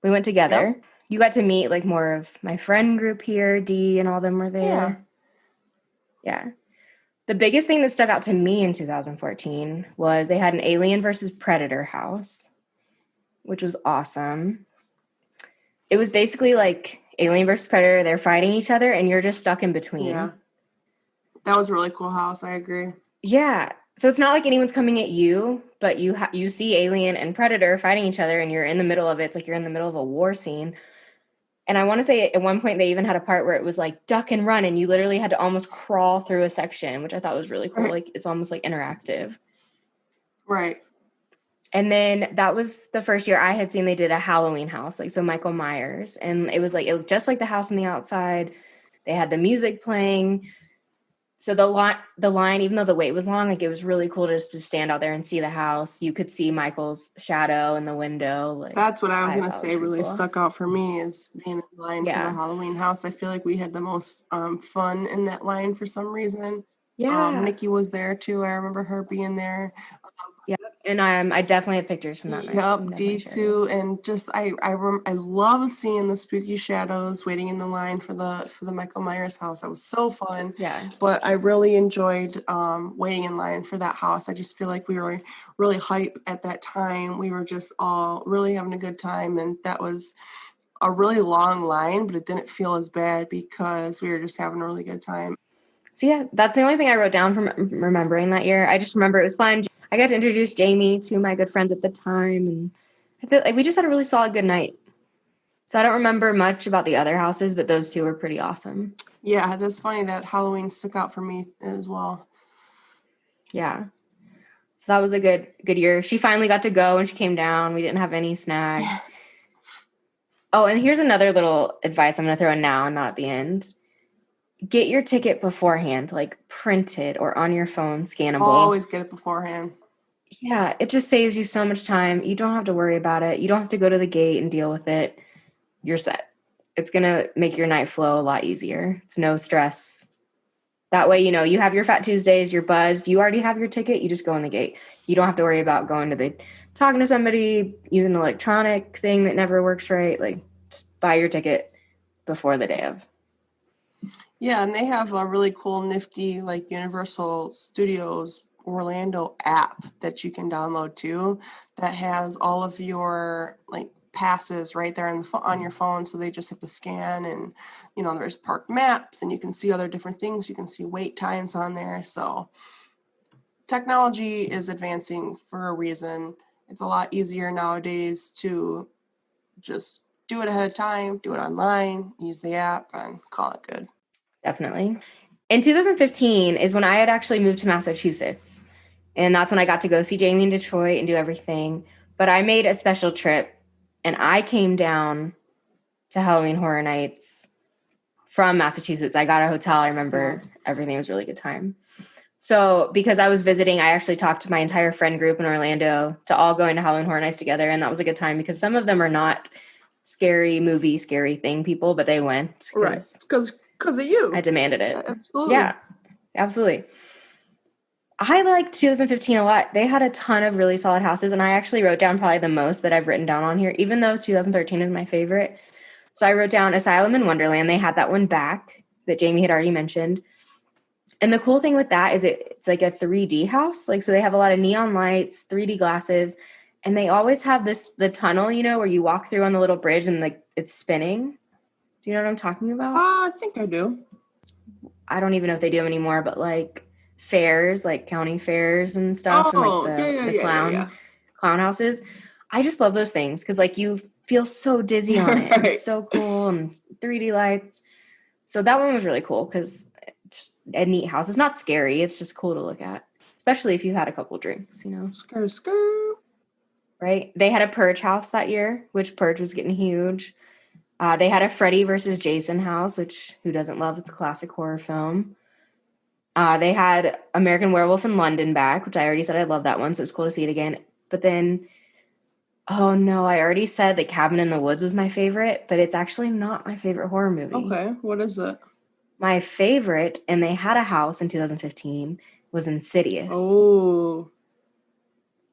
[SPEAKER 1] we went together.
[SPEAKER 2] Yep.
[SPEAKER 1] You got to meet like more of my friend group here. Dee and all them were there. Yeah. The biggest thing that stuck out to me in 2014 was they had an Alien versus Predator house, which was awesome. It was basically like Alien versus Predator. They're fighting each other, and you're just stuck in between.
[SPEAKER 2] Yeah. That was a really cool house. I agree.
[SPEAKER 1] Yeah. So it's not like anyone's coming at you, but you see Alien and Predator fighting each other, and you're in the middle of it. It's like you're in the middle of a war scene. And I want to say at one point they even had a part where it was like duck and run, and you literally had to almost crawl through a section, which I thought was really cool. Like it's almost like interactive.
[SPEAKER 2] Right.
[SPEAKER 1] And then that was the first year I had seen they did a Halloween house, like so Michael Myers. And it was like, it looked just like the house on the outside. They had the music playing. So the line, even though the wait was long, like it was really cool just to stand out there and see the house. You could see Michael's shadow in the window. Like
[SPEAKER 2] That's what I was
[SPEAKER 1] I
[SPEAKER 2] gonna
[SPEAKER 1] thought it was
[SPEAKER 2] say
[SPEAKER 1] pretty
[SPEAKER 2] really
[SPEAKER 1] cool.
[SPEAKER 2] stuck out for me is being in line for the
[SPEAKER 1] Yeah.
[SPEAKER 2] Halloween house. I feel like we had the most fun in that line for some reason.
[SPEAKER 1] Yeah.
[SPEAKER 2] Nikki was there too. I remember her being there.
[SPEAKER 1] Yeah. And I definitely have pictures from that night. I can
[SPEAKER 2] Yep,
[SPEAKER 1] definitely share those.
[SPEAKER 2] D2, and just I love seeing the spooky shadows waiting in the line for the Michael Myers house. That was so fun.
[SPEAKER 1] Yeah.
[SPEAKER 2] But I really enjoyed waiting in line for that house. I just feel like we were really hype at that time. We were just all really having a good time, and that was a really long line, but it didn't feel as bad because we were just having a really good time.
[SPEAKER 1] So yeah, that's the only thing I wrote down from remembering that year. I just remember it was fun. I got to introduce Jamie to my good friends at the time, and I feel like we just had a really solid good night. So I don't remember much about the other houses, but those two were pretty awesome.
[SPEAKER 2] Yeah, that's funny that Halloween stuck out for me as well.
[SPEAKER 1] Yeah. So that was a good year. She finally got to go and she came down. We didn't have any snags. Oh, and here's another little advice I'm going to throw in now and not at the end. Get your ticket beforehand, like printed or on your phone, scannable.
[SPEAKER 2] Always get it beforehand.
[SPEAKER 1] Yeah, it just saves you so much time. You don't have to worry about it. You don't have to go to the gate and deal with it. You're set. It's going to make your night flow a lot easier. It's no stress. That way, you have your Fat Tuesdays, you're buzzed. You already have your ticket. You just go in the gate. You don't have to worry about talking to somebody, using an electronic thing that never works right. Like, just buy your ticket before the day of.
[SPEAKER 2] Yeah, and they have a really cool, nifty, like Universal Studios Orlando app that you can download too, that has all of your like passes right there on your phone. So they just have to scan, and there's park maps, and you can see other different things. You can see wait times on there. So technology is advancing for a reason. It's a lot easier nowadays to just do it ahead of time, do it online, use the app, and call it good.
[SPEAKER 1] Definitely. In 2015 is when I had actually moved to Massachusetts. And that's when I got to go see Jamie in Detroit and do everything. But I made a special trip and I came down to Halloween Horror Nights from Massachusetts. I got a hotel. I remember everything was a really good time. So because I was visiting, I actually talked to my entire friend group in Orlando to all go into Halloween Horror Nights together. And that was a good time because some of them are not scary thing people, but they went.
[SPEAKER 2] Right. Because of you.
[SPEAKER 1] I demanded it.
[SPEAKER 2] Absolutely.
[SPEAKER 1] Yeah, absolutely. I liked 2015 a lot. They had a ton of really solid houses, and I actually wrote down probably the most that I've written down on here, even though 2013 is my favorite. So I wrote down Asylum in Wonderland. They had that one back that Jamie had already mentioned. And the cool thing with that is it's like a 3D house. Like, so they have a lot of neon lights, 3D glasses, and they always have the tunnel, where you walk through on the little bridge and like it's spinning. Do you know what I'm talking about?
[SPEAKER 2] I think I do.
[SPEAKER 1] I don't even know if they do them anymore, but like fairs, like county fairs and stuff, and like the clown houses. I just love those things because like you feel so dizzy on it. It's so cool, and 3D lights. So that one was really cool because it's a neat house. It's not scary. It's just cool to look at, especially if you had a couple drinks,
[SPEAKER 2] Skr.
[SPEAKER 1] Right? They had a Purge house that year, which Purge was getting huge. They had a Freddy versus Jason house, which who doesn't love? It's a classic horror film. They had American Werewolf in London back, which I already said I love that one, so it's cool to see it again. But then, oh no, I already said that Cabin in the Woods was my favorite, but it's actually not my favorite horror movie.
[SPEAKER 2] Okay, what is it?
[SPEAKER 1] My favorite, and they had a house in 2015, was Insidious.
[SPEAKER 2] Oh.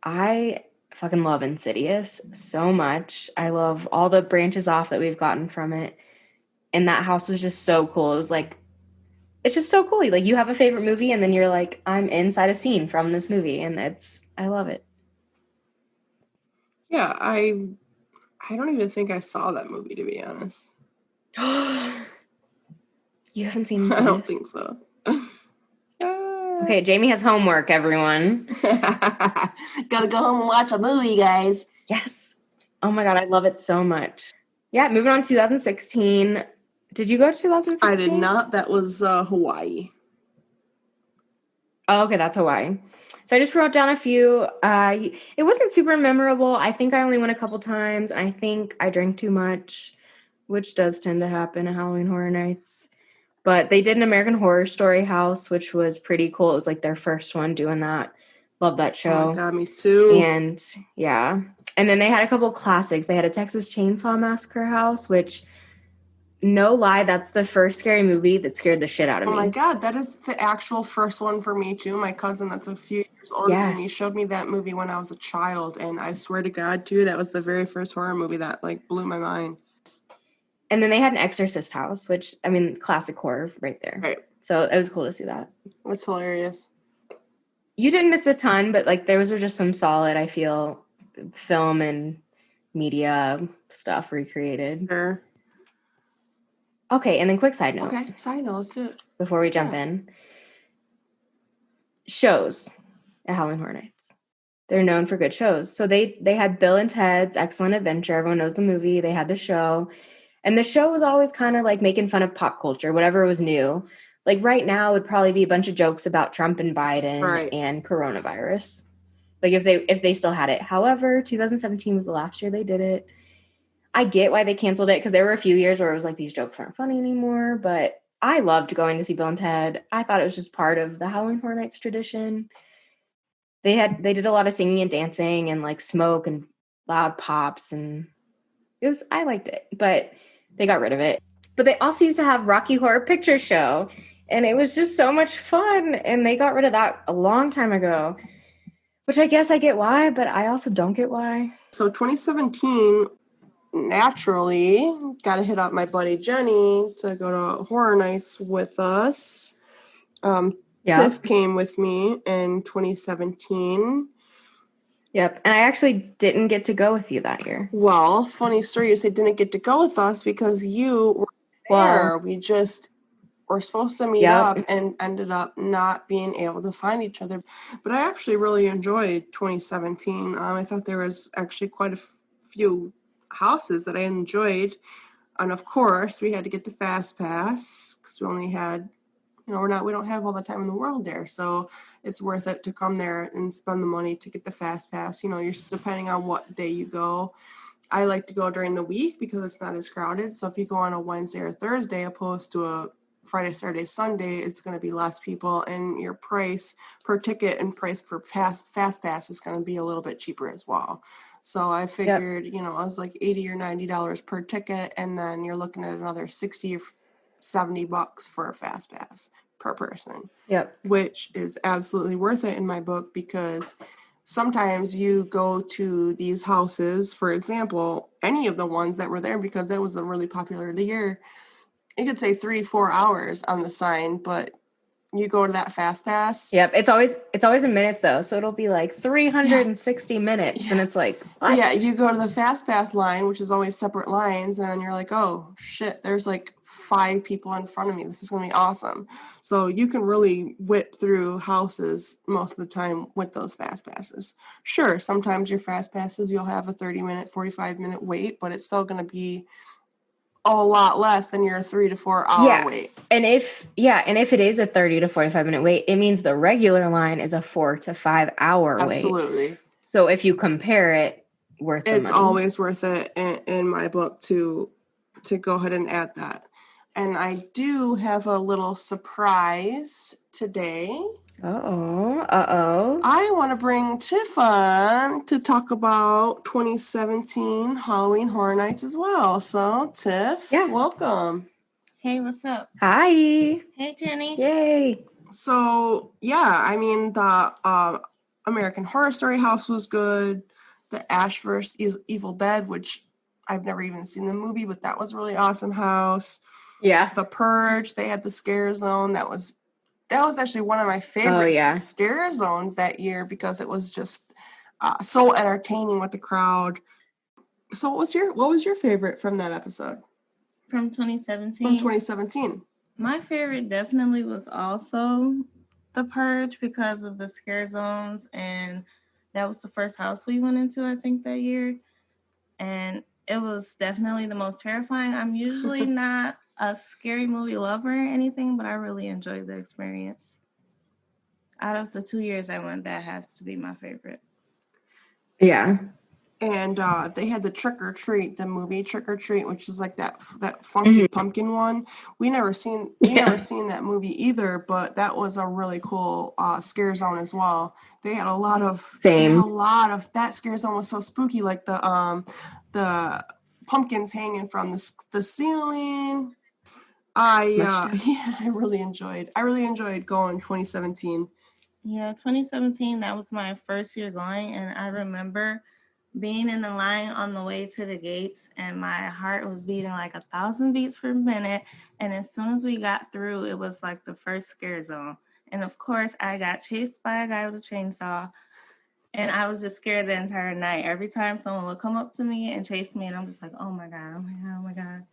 [SPEAKER 1] I fucking love Insidious so much. I love all the branches off that we've gotten from it. And that house was just so cool. It was like, it's just so cool. Like you have a favorite movie and then you're like, I'm inside a scene from this movie. And I love it.
[SPEAKER 2] Yeah, I don't even think I saw that movie, to be honest.
[SPEAKER 1] You haven't seen Insidious?
[SPEAKER 2] I don't think so.
[SPEAKER 1] Okay, Jamie has homework, everyone.
[SPEAKER 2] Gotta go home and watch a movie, guys.
[SPEAKER 1] Yes. Oh my God, I love it so much. Yeah, moving on to 2016. Did you go to 2016?
[SPEAKER 2] I did not. That was Hawaii.
[SPEAKER 1] Oh, okay, that's Hawaii. So I just wrote down a few. It wasn't super memorable. I think I only went a couple times. I think I drank too much, which does tend to happen at Halloween Horror Nights. But they did an American Horror Story house, which was pretty cool. It was like their first one doing that. Love that show.
[SPEAKER 2] Oh my God, me too.
[SPEAKER 1] And yeah. And then they had a couple classics. They had a Texas Chainsaw Massacre house, which, no lie, that's the first scary movie that scared the shit out of me.
[SPEAKER 2] Oh my God, that is the actual first one for me too. My cousin that's a few years older than me showed me that movie when I was a child. And I swear to God too, that was the very first horror movie that like blew my mind.
[SPEAKER 1] And then they had an Exorcist house, which, I mean, classic horror right there.
[SPEAKER 2] Right.
[SPEAKER 1] So it was cool to see that.
[SPEAKER 2] That's hilarious.
[SPEAKER 1] You didn't miss a ton, but like those are just some solid, I feel, film and media stuff recreated.
[SPEAKER 2] Sure.
[SPEAKER 1] Okay, and then quick side note.
[SPEAKER 2] Okay, side note, let's do it.
[SPEAKER 1] Before we jump in. Shows at Halloween Horror Nights. They're known for good shows. So they had Bill and Ted's Excellent Adventure. Everyone knows the movie. They had the show. And the show was always kind of like making fun of pop culture, whatever was new. Like right now would probably be a bunch of jokes about Trump and Biden and coronavirus. Like if they still had it. However, 2017 was the last year they did it. I get why they canceled it because there were a few years where it was like these jokes aren't funny anymore. But I loved going to see Bill and Ted. I thought it was just part of the Halloween Horror Nights tradition. They did a lot of singing and dancing and like smoke and loud pops, and I liked it, but they got rid of it. But they also used to have Rocky Horror Picture Show, and it was just so much fun, and they got rid of that a long time ago, which I guess I get why, but I also don't get why.
[SPEAKER 2] So 2017, naturally, got to hit up my buddy Jenny to go to Horror Nights with us. Tiff came with me in 2017.
[SPEAKER 1] Yep. And I actually didn't get to go with you that year.
[SPEAKER 2] Well, funny story, you say didn't get to go with us because you were there. We just were supposed to meet up and ended up not being able to find each other. But I actually really enjoyed 2017. I thought there was actually quite a few houses that I enjoyed. And of course, we had to get the Fast Pass because we only had, we don't have all the time in the world there. So it's worth it to come there and spend the money to get the Fast Pass. You're depending on what day you go. I like to go during the week because it's not as crowded. So if you go on a Wednesday or Thursday opposed to a Friday, Saturday, Sunday, it's going to be less people, and your price per ticket and price per Fast Pass is going to be a little bit cheaper as well. So I figured, it was like $80 or $90 per ticket, and then you're looking at another $60 or $70 for a Fast Pass per person.
[SPEAKER 1] Yep.
[SPEAKER 2] Which is absolutely worth it in my book because sometimes you go to these houses, for example, any of the ones that were there, because that was a really popular year. It could say 3-4 hours on the sign, but you go to that Fast Pass.
[SPEAKER 1] Yep. It's always in minutes though. So it'll be like 360 minutes. And it's like, what?
[SPEAKER 2] Yeah, you go to the Fast Pass line, which is always separate lines. And then you're like, oh shit, there's like 5 people in front of me. This is going to be awesome. So you can really whip through houses most of the time with those Fast Passes. Sure, sometimes your Fast Passes, you'll have a 30-minute, 45-minute wait, but it's still going to be a lot less than your 3 to 4 hour wait.
[SPEAKER 1] And if it is a 30 to 45-minute wait, it means the regular line is a 4 to 5 hour wait.
[SPEAKER 2] Absolutely.
[SPEAKER 1] So if you compare it,
[SPEAKER 2] it's always worth it in my book to go ahead and add that. And I do have a little surprise today.
[SPEAKER 1] Uh-oh.
[SPEAKER 2] I want to bring Tiff on to talk about 2017 Halloween Horror Nights as well. So, Tiff, welcome.
[SPEAKER 3] Hey, what's up?
[SPEAKER 1] Hi.
[SPEAKER 3] Hey, Jenny.
[SPEAKER 1] Yay.
[SPEAKER 2] So, the American Horror Story house was good. The Ash vs. Evil Dead, which I've never even seen the movie, but that was a really awesome house.
[SPEAKER 1] Yeah.
[SPEAKER 2] The Purge, they had the Scare Zone. That was actually one of my favorite scare zones that year because it was just so entertaining with the crowd. So what was your favorite from that episode?
[SPEAKER 3] From 2017?
[SPEAKER 2] From 2017.
[SPEAKER 3] My favorite definitely was also The Purge because of the scare zones, and that was the first house we went into, I think, that year. And it was definitely the most terrifying. I'm usually not a scary movie lover or anything, but I really enjoyed the experience. Out of the 2 years I went, that has to be my favorite.
[SPEAKER 1] Yeah.
[SPEAKER 2] And they had the Trick or Treat, the movie Trick or Treat, which is like that funky pumpkin one. We never seen that movie either, but that was a really cool scare zone as well. They had a lot of
[SPEAKER 1] Same.
[SPEAKER 2] that scare zone was so spooky, like the pumpkins hanging from the ceiling.
[SPEAKER 1] Much too.
[SPEAKER 2] I really enjoyed going 2017.
[SPEAKER 3] Yeah, 2017, that was my first year going, and I remember being in the line on the way to the gates, and my heart was beating like 1,000 beats per minute. And as soon as we got through, it was like the first scare zone. And of course, I got chased by a guy with a chainsaw, and I was just scared the entire night. Every time someone would come up to me and chase me, and I'm just like, oh my God, oh my God, oh my God.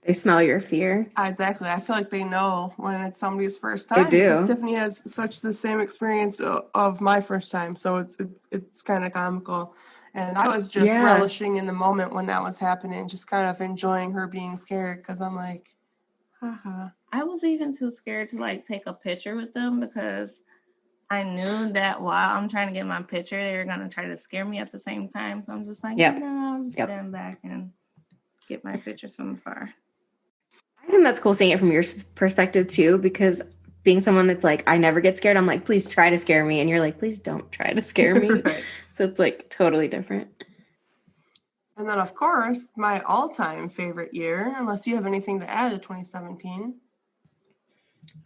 [SPEAKER 1] They smell your fear.
[SPEAKER 2] Exactly. I feel like they know when it's somebody's first
[SPEAKER 1] They
[SPEAKER 2] time because
[SPEAKER 1] do.
[SPEAKER 2] Tiffany has such the same experience of my first time. So it's kind of comical. And I was just
[SPEAKER 1] Yeah.
[SPEAKER 2] relishing in the moment when that was happening, just kind of enjoying her being scared because I'm like, haha.
[SPEAKER 3] I was even too scared to like take a picture with them because I knew that while I'm trying to get my picture, they were gonna try to scare me at the same time. So I'm just like,
[SPEAKER 1] Yep.
[SPEAKER 3] no, I'll just
[SPEAKER 1] Yep.
[SPEAKER 3] stand back and get my pictures from afar.
[SPEAKER 1] I think that's cool seeing it from your perspective too, because being someone that's like, I never get scared, I'm like, please try to scare me. And you're like, please don't try to scare me.
[SPEAKER 2] Right.
[SPEAKER 1] So it's like totally different.
[SPEAKER 2] And then, of course, my all-time favorite year, unless you have anything to add to 2017.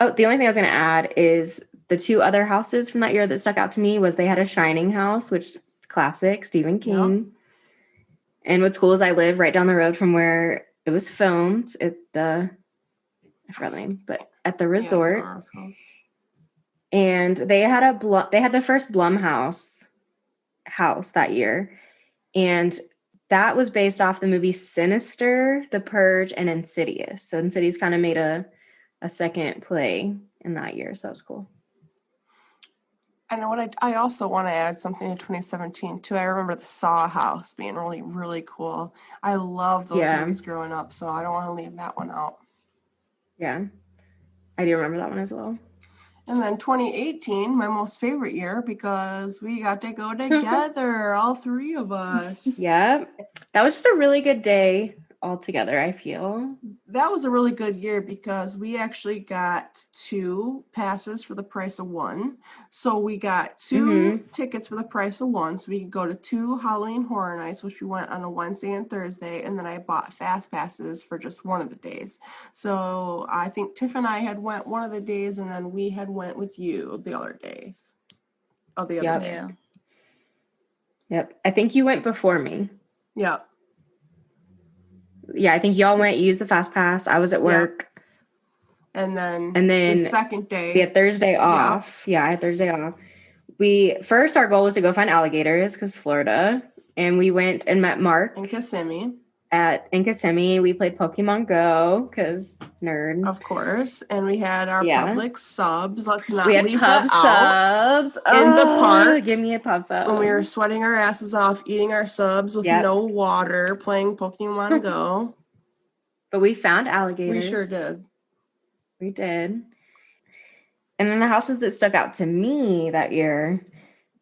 [SPEAKER 1] Oh, the only thing I was going to add is the two other houses from that year that stuck out to me was they had a Shining house, which classic, Stephen King.
[SPEAKER 2] Yep.
[SPEAKER 1] And what's cool is I live right down the road from where it was filmed at the, I forgot the name, but at the resort.
[SPEAKER 2] Yeah, so.
[SPEAKER 1] And they had they had the first Blumhouse house that year. And that was based off the movie Sinister, The Purge, and Insidious. So Insidious kind of made a second play in that year. So that was cool.
[SPEAKER 2] And what I also want to add something to 2017 too. I remember the Saw house being really, really cool. I love those movies growing up, so I don't want to leave that one out.
[SPEAKER 1] Yeah. I do remember that one as well.
[SPEAKER 2] And then 2018, my most favorite year because we got to go together, all three of us.
[SPEAKER 1] Yeah. That was just a really good day all together, I feel.
[SPEAKER 2] That was a really good year because we actually got 2 passes for the price of 1. So we got 2 tickets for the price of 1. So we could go to 2 Halloween Horror Nights, which we went on a Wednesday and Thursday. And then I bought fast passes for just one of the days. So I think Tiff and I had went one of the days, and then we had went with you the other days. Oh, the other day.
[SPEAKER 1] Yep. I think you went before me.
[SPEAKER 2] Yep.
[SPEAKER 1] Yeah, I think y'all went, used the fast pass. I was at work.
[SPEAKER 2] And then
[SPEAKER 1] the
[SPEAKER 2] second day.
[SPEAKER 1] We had Thursday off. Yeah, I had Thursday off. Our goal was to go find alligators because Florida. And we went and met Mark.
[SPEAKER 2] In Kissimmee.
[SPEAKER 1] In Kissimmee. We played Pokemon Go because nerd.
[SPEAKER 2] Of course. And we had our public subs. Let's not
[SPEAKER 1] leave that out. Subs.
[SPEAKER 2] In the park.
[SPEAKER 1] Give me a pub sub.
[SPEAKER 2] When we were sweating our asses off, eating our subs with no water, playing Pokemon Go.
[SPEAKER 1] But we found alligators.
[SPEAKER 2] We sure did.
[SPEAKER 1] We did. And then the houses that stuck out to me that year,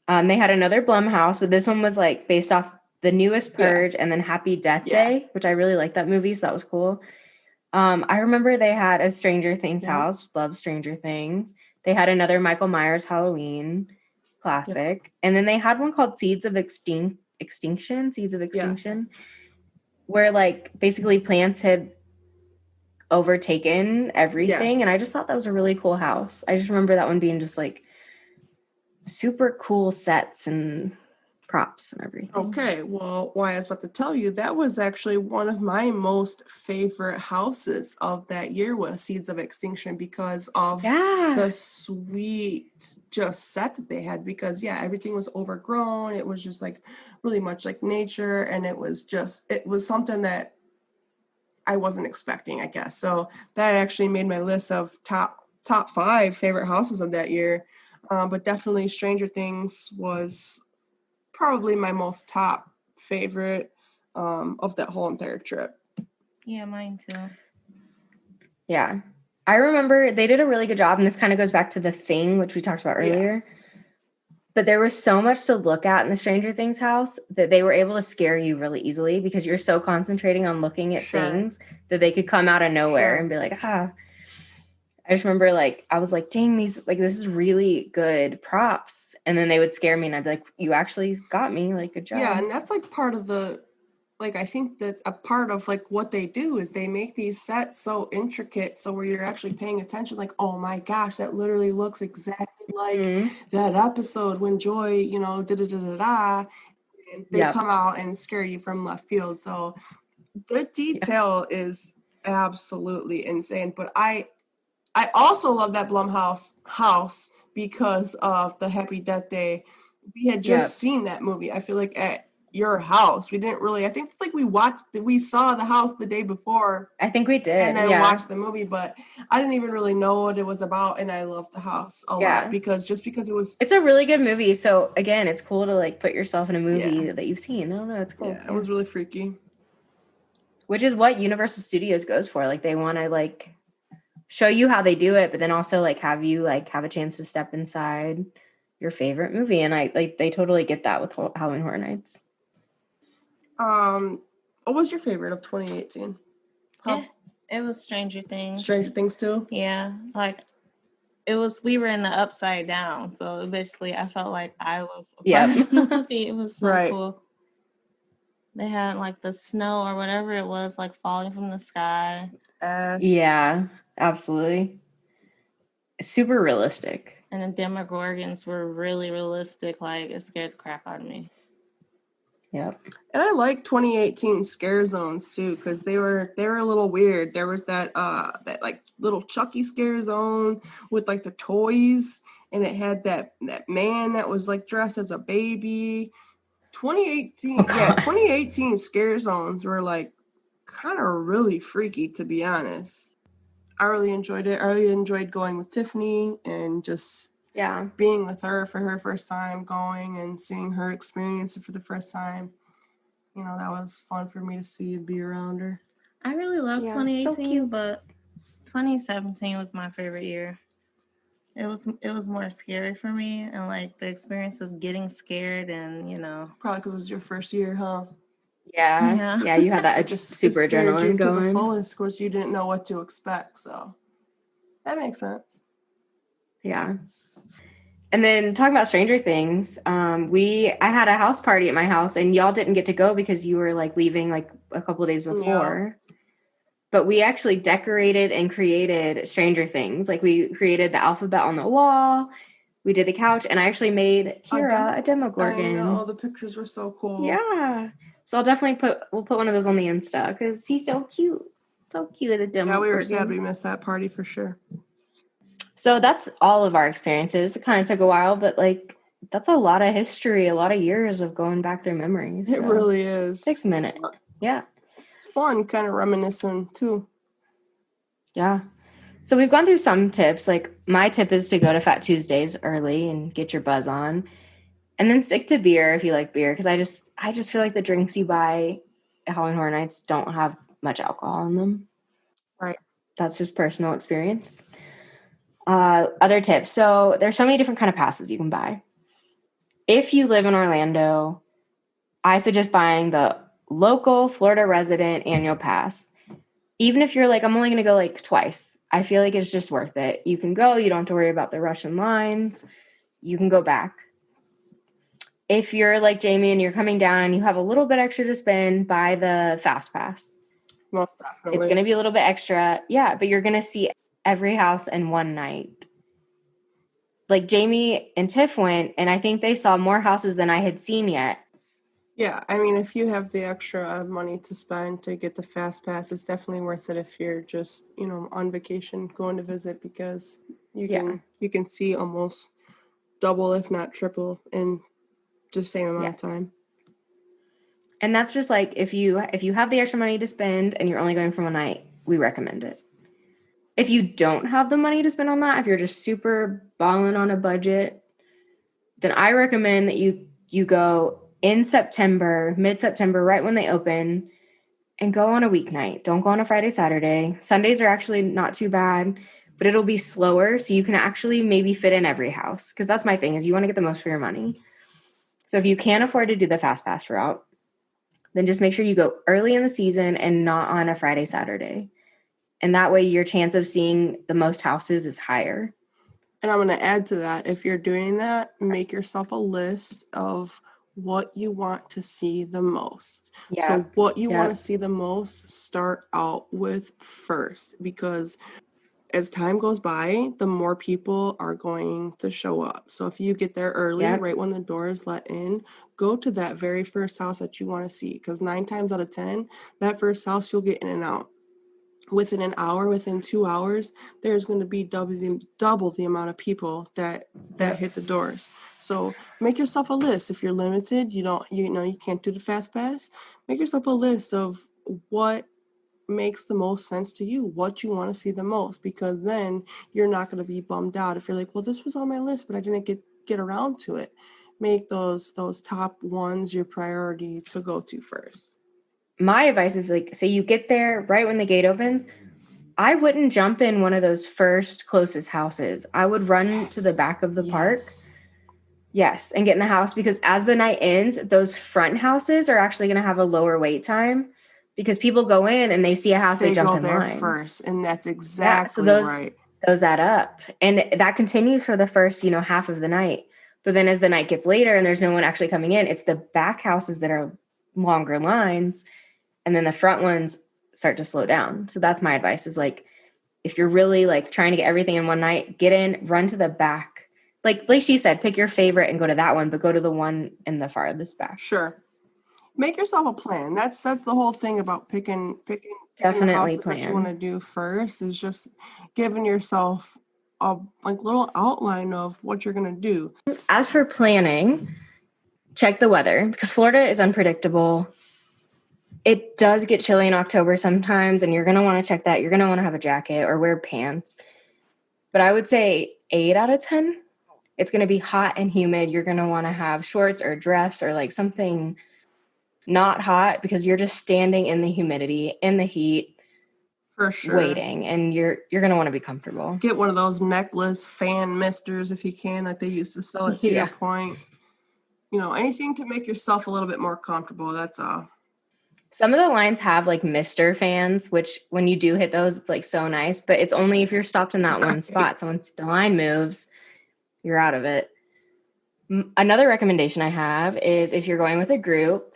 [SPEAKER 1] they had another Blumhouse, but this one was like based off the newest Purge and then Happy Death Day, which I really liked that movie. So that was cool. I remember they had a Stranger Things house. Love Stranger Things. They had another Michael Myers Halloween classic. And then they had one called Seeds of Extinction, where like basically plants had overtaken everything. And I just thought that was a really cool house. I just remember that one being just like super cool sets and props and everything.
[SPEAKER 2] Okay, well, I was about to tell you, that was actually one of my most favorite houses of that year was Seeds of Extinction because of the sweet just set that they had because everything was overgrown. It was just like really much like nature, and it was something that I wasn't expecting, I guess. So that actually made my list of top 5 favorite houses of that year. But definitely Stranger Things was probably my most top favorite of that whole entire trip.
[SPEAKER 3] Yeah, mine too.
[SPEAKER 1] Yeah. I remember they did a really good job, and this kind of goes back to The Thing, which we talked about earlier. But there was so much to look at in the Stranger Things house that they were able to scare you really easily because you're so concentrating on looking at things that they could come out of nowhere and be like, ah. I just remember like, I was like, dang, these, like, this is really good props. And then they would scare me and I'd be like, you actually got me, like, good job.
[SPEAKER 2] Yeah, and that's like part of the, like, I think that a part of like what they do is they make these sets so intricate, so where you're actually paying attention, like, oh my gosh, that literally looks exactly like that episode when Joy, you know, da-da-da-da-da, and they come out and scare you from left field. So the detail is absolutely insane. But I also love that Blumhouse house because of the Happy Death Day. We had just seen that movie. I feel like at your house, we didn't really. I think like we saw the house the day before.
[SPEAKER 1] I think we did,
[SPEAKER 2] and then watched the movie. But I didn't even really know what it was about, and I loved the house a lot because it was.
[SPEAKER 1] It's a really good movie. So again, it's cool to like put yourself in a movie that you've seen. I don't know, it's cool.
[SPEAKER 2] Yeah, it was really freaky.
[SPEAKER 1] Which is what Universal Studios goes for. Like they want to like show you how they do it, but then also like have you like have a chance to step inside your favorite movie. And I like they totally get that with Halloween Horror Nights.
[SPEAKER 2] What was your favorite of 2018?
[SPEAKER 3] It was Stranger Things.
[SPEAKER 2] Stranger Things too?
[SPEAKER 3] Yeah. Like we were in the upside down. So basically I felt like I was a part of the movie. It was so cool. They had like the snow or whatever it was, like falling from the sky.
[SPEAKER 1] Yeah, absolutely. Super realistic.
[SPEAKER 3] And the Demogorgons were really realistic. Like it scared the crap out of me.
[SPEAKER 1] Yep.
[SPEAKER 2] And I like 2018 scare zones too, because they were a little weird. There was that like little Chucky scare zone with like the toys, and it had that man that was like dressed as a baby. 2018 scare zones were like kind of really freaky, to be honest. I really enjoyed it. I really enjoyed going with Tiffany and just being with her for her first time going and seeing her experience it for the first time. You know, that was fun for me to see and be around her.
[SPEAKER 3] I really loved 2018, but 2017 was my favorite year. It was more scary for me, and like the experience of getting scared, and you know,
[SPEAKER 2] probably because it was your first year, huh?
[SPEAKER 1] Yeah. You had that just super adrenaline going
[SPEAKER 2] to the fullest. Of course, you didn't know what to expect, so that makes sense.
[SPEAKER 1] Yeah. And then talking about Stranger Things, I had a house party at my house, and y'all didn't get to go because you were like leaving like a couple of days before. Yeah. But we actually decorated and created Stranger Things. Like we created the alphabet on the wall. We did the couch, and I actually made Kira a Demogorgon.
[SPEAKER 2] I know, the pictures were so cool.
[SPEAKER 1] Yeah. So I'll definitely we'll put one of those on the Insta because he's so cute. So cute as a Demogorgon.
[SPEAKER 2] Yeah, we were sad we missed that party for sure.
[SPEAKER 1] So that's all of our experiences. It kind of took a while, but like that's a lot of history, a lot of years of going back through memories.
[SPEAKER 2] It really is.
[SPEAKER 1] It takes a minute. Yeah.
[SPEAKER 2] It's fun, kind of reminiscing too.
[SPEAKER 1] Yeah. So we've gone through some tips. Like my tip is to go to Fat Tuesdays early and get your buzz on. And then stick to beer if you like beer. Because I just feel like the drinks you buy at Halloween Horror Nights don't have much alcohol in them.
[SPEAKER 2] Right.
[SPEAKER 1] That's just personal experience. Other tips. So there's so many different kind of passes you can buy. If you live in Orlando, I suggest buying the local Florida resident annual pass. Even if you're like, I'm only going to go like twice, I feel like it's just worth it. You can go, you don't have to worry about the Russian lines. You can go back. If you're like Jamie and you're coming down and you have a little bit extra to spend, buy the fast pass.
[SPEAKER 2] Most definitely.
[SPEAKER 1] It's going to be a little bit extra. Yeah, but you're going to see every house in one night. Like Jamie and Tiff went, and I think they saw more houses than I had seen yet.
[SPEAKER 2] Yeah, I mean, if you have the extra money to spend to get the fast pass, it's definitely worth it if you're just, you know, on vacation going to visit, because you can see almost double, if not triple, in the same amount of time.
[SPEAKER 1] And that's just like if you have the extra money to spend and you're only going for one night, we recommend it. If you don't have the money to spend on that, if you're just super balling on a budget, then I recommend that you go in September, mid-September, right when they open, and go on a weeknight. Don't go on a Friday, Saturday. Sundays are actually not too bad, but it'll be slower. So you can actually maybe fit in every house. Cause that's my thing is you want to get the most for your money. So if you can't afford to do the fast pass route, then just make sure you go early in the season and not on a Friday, Saturday. And that way your chance of seeing the most houses is higher.
[SPEAKER 2] And I'm going to add to that, if you're doing that, make yourself a list of what you want to see the most.
[SPEAKER 1] Yeah.
[SPEAKER 2] So what you want to
[SPEAKER 1] Yep.
[SPEAKER 2] see the most, start out with first, because as time goes by, the more people are going to show up. So if you get there early,
[SPEAKER 1] Yep.
[SPEAKER 2] right when the doors let in, go to that very first house that you want to see, because 9 times out of 10, that first house you'll get in and out. Within an hour, within 2 hours, there's going to be double the amount of people that
[SPEAKER 1] Yep.
[SPEAKER 2] hit the doors. So make yourself a list. If you're limited, you can't do the fast pass. Make yourself a list of what makes the most sense to you, what you want to see the most, because then you're not going to be bummed out if you're like, well, this was on my list, but I didn't get around to it. Make those top ones your priority to go to first.
[SPEAKER 1] My advice is like, say you get there right when the gate opens, I wouldn't jump in one of those first closest houses. I would run to the back of the park. Yes, and get in the house, because as the night ends, those front houses are actually going to have a lower wait time because people go in and they see a house, they jump
[SPEAKER 2] go
[SPEAKER 1] in
[SPEAKER 2] there
[SPEAKER 1] line
[SPEAKER 2] first, and that's
[SPEAKER 1] Yeah,
[SPEAKER 2] exactly
[SPEAKER 1] so
[SPEAKER 2] right.
[SPEAKER 1] those add up, and that continues for the first, half of the night. But then as the night gets later and there's no one actually coming in, it's the back houses that are longer lines, and then the front ones start to slow down. So that's my advice is like, if you're really like trying to get everything in one night, get in, run to the back. Like she said, pick your favorite and go to that one, but go to the one in the farthest back.
[SPEAKER 2] Sure. Make yourself a plan. That's the whole thing about picking the
[SPEAKER 1] Definitely
[SPEAKER 2] houses that you want to
[SPEAKER 1] plan.
[SPEAKER 2] do first, is just giving yourself a little outline of what you're going to do.
[SPEAKER 1] As for planning, check the weather because Florida is unpredictable. It does get chilly in October sometimes, and you're going to want to check that. You're going to want to have a jacket or wear pants. But I would say 8 out of 10, it's going to be hot and humid. You're going to want to have shorts or a dress or like something not hot, because you're just standing in the humidity, in the heat,
[SPEAKER 2] For sure.
[SPEAKER 1] waiting, and you're going to want to be comfortable.
[SPEAKER 2] Get one of those necklace fan misters if you can, like they used to sell at Cedar Point. Anything to make yourself a little bit more comfortable. That's all.
[SPEAKER 1] Some of the lines have like mister fans, which when you do hit those, it's like so nice, but it's only if you're stopped in that one spot. So once the line moves, you're out of it. Another recommendation I have is if you're going with a group,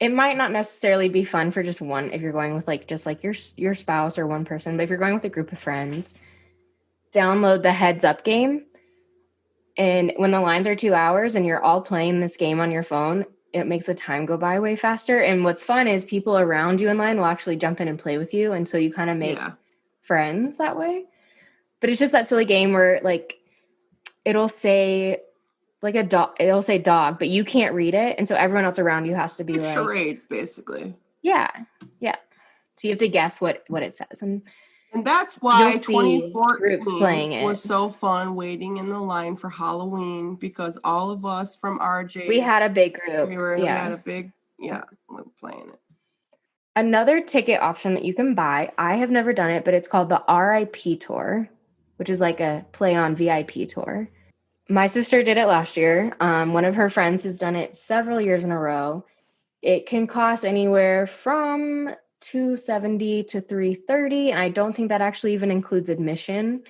[SPEAKER 1] it might not necessarily be fun for just one, if you're going with like just like your spouse or one person, but if you're going with a group of friends, download the Heads Up game. And when the lines are 2 hours and you're all playing this game on your phone, it makes the time go by way faster. And what's fun is people around you in line will actually jump in and play with you. And so you kind of make friends that way. But it's just that silly game where like it'll say like a dog, it'll say dog, but you can't read it. And so everyone else around you has to be like
[SPEAKER 2] charades, basically.
[SPEAKER 1] Yeah. So you have to guess what it says. And
[SPEAKER 2] that's why 2014 was so fun, waiting in the line for Halloween, because all of us from RJ,
[SPEAKER 1] we had a big group.
[SPEAKER 2] We had a big, we were playing it.
[SPEAKER 1] Another ticket option that you can buy, I have never done it, but it's called the RIP tour, which is like a play on VIP tour. My sister did it last year. One of her friends has done it several years in a row. It can cost anywhere from $270 to $330, and I don't think that actually even includes admission.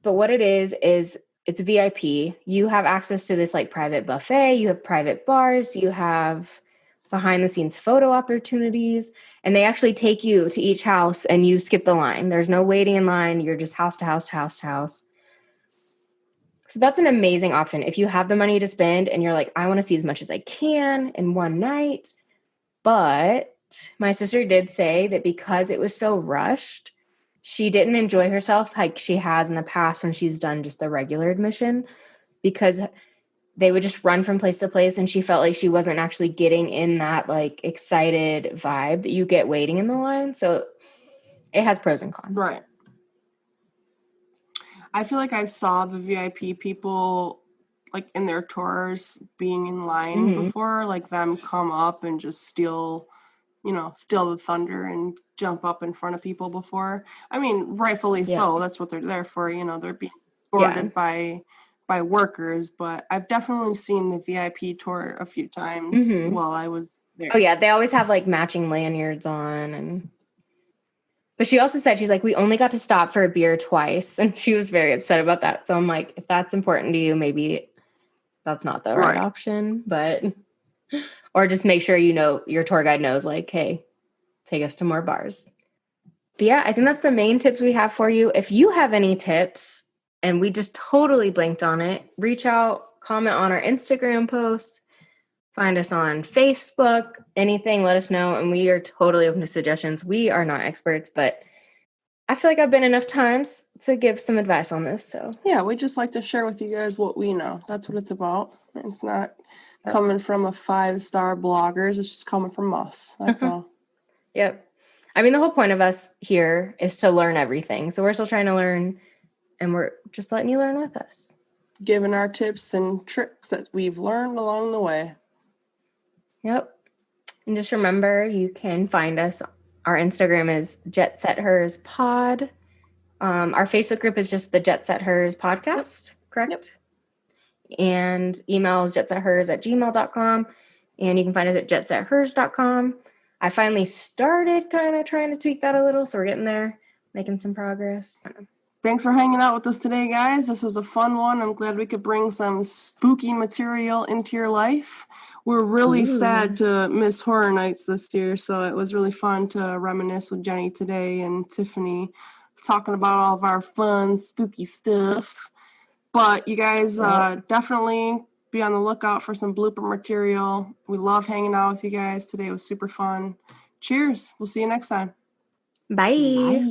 [SPEAKER 1] But what it is it's VIP. You have access to this like private buffet, you have private bars, you have behind the scenes photo opportunities, and they actually take you to each house and you skip the line. There's no waiting in line. You're just house to house to house to house. So that's an amazing option. If you have the money to spend and you're like, I want to see as much as I can in one night. But my sister did say that because it was so rushed, she didn't enjoy herself like she has in the past when she's done just the regular admission, because they would just run from place to place and she felt like she wasn't actually getting in that like excited vibe that you get waiting in the line. So it has pros and cons.
[SPEAKER 2] Right. I feel like I saw the VIP people like in their tours being in line before, like them come up and just steal steal the thunder and jump up in front of people before. I mean, rightfully so. That's what they're there for. They're being escorted by workers, but I've definitely seen the VIP tour a few times while I was there.
[SPEAKER 1] Oh yeah, they always have like matching lanyards on, but she also said, she's like, we only got to stop for a beer twice, and she was very upset about that. So I'm like, if that's important to you, maybe that's not the right option, but or just make sure your tour guide knows, like, hey, take us to more bars. But yeah, I think that's the main tips we have for you. If you have any tips and we just totally blanked on it, reach out, comment on our Instagram post, find us on Facebook, anything, let us know. And we are totally open to suggestions. We are not experts, but I feel like I've been enough times to give some advice on this. So
[SPEAKER 2] yeah, we just like to share with you guys what we know. That's what it's about. It's not coming from a 5-star bloggers. It's just coming from us. That's all.
[SPEAKER 1] Yep. I mean, the whole point of us here is to learn everything. So we're still trying to learn, and we're just letting you learn with us.
[SPEAKER 2] Giving our tips and tricks that we've learned along the way.
[SPEAKER 1] Yep. And just remember, you can find us. Our Instagram is Jet Set Hers Pod. Our Facebook group is just the Jet Set Hers Podcast, correct? Yep. And email is jetsethers@gmail.com. And you can find us at jetsethers.com. I finally started kind of trying to tweak that a little, so we're getting there, making some progress.
[SPEAKER 2] Thanks for hanging out with us today, guys. This was a fun one. I'm glad we could bring some spooky material into your life. We're really sad to miss Horror Nights this year, so it was really fun to reminisce with Jenny today and Tiffany, talking about all of our fun, spooky stuff. But you guys definitely be on the lookout for some blooper material. We love hanging out with you guys. Today was super fun. Cheers. We'll see you next time.
[SPEAKER 1] Bye.
[SPEAKER 2] Bye.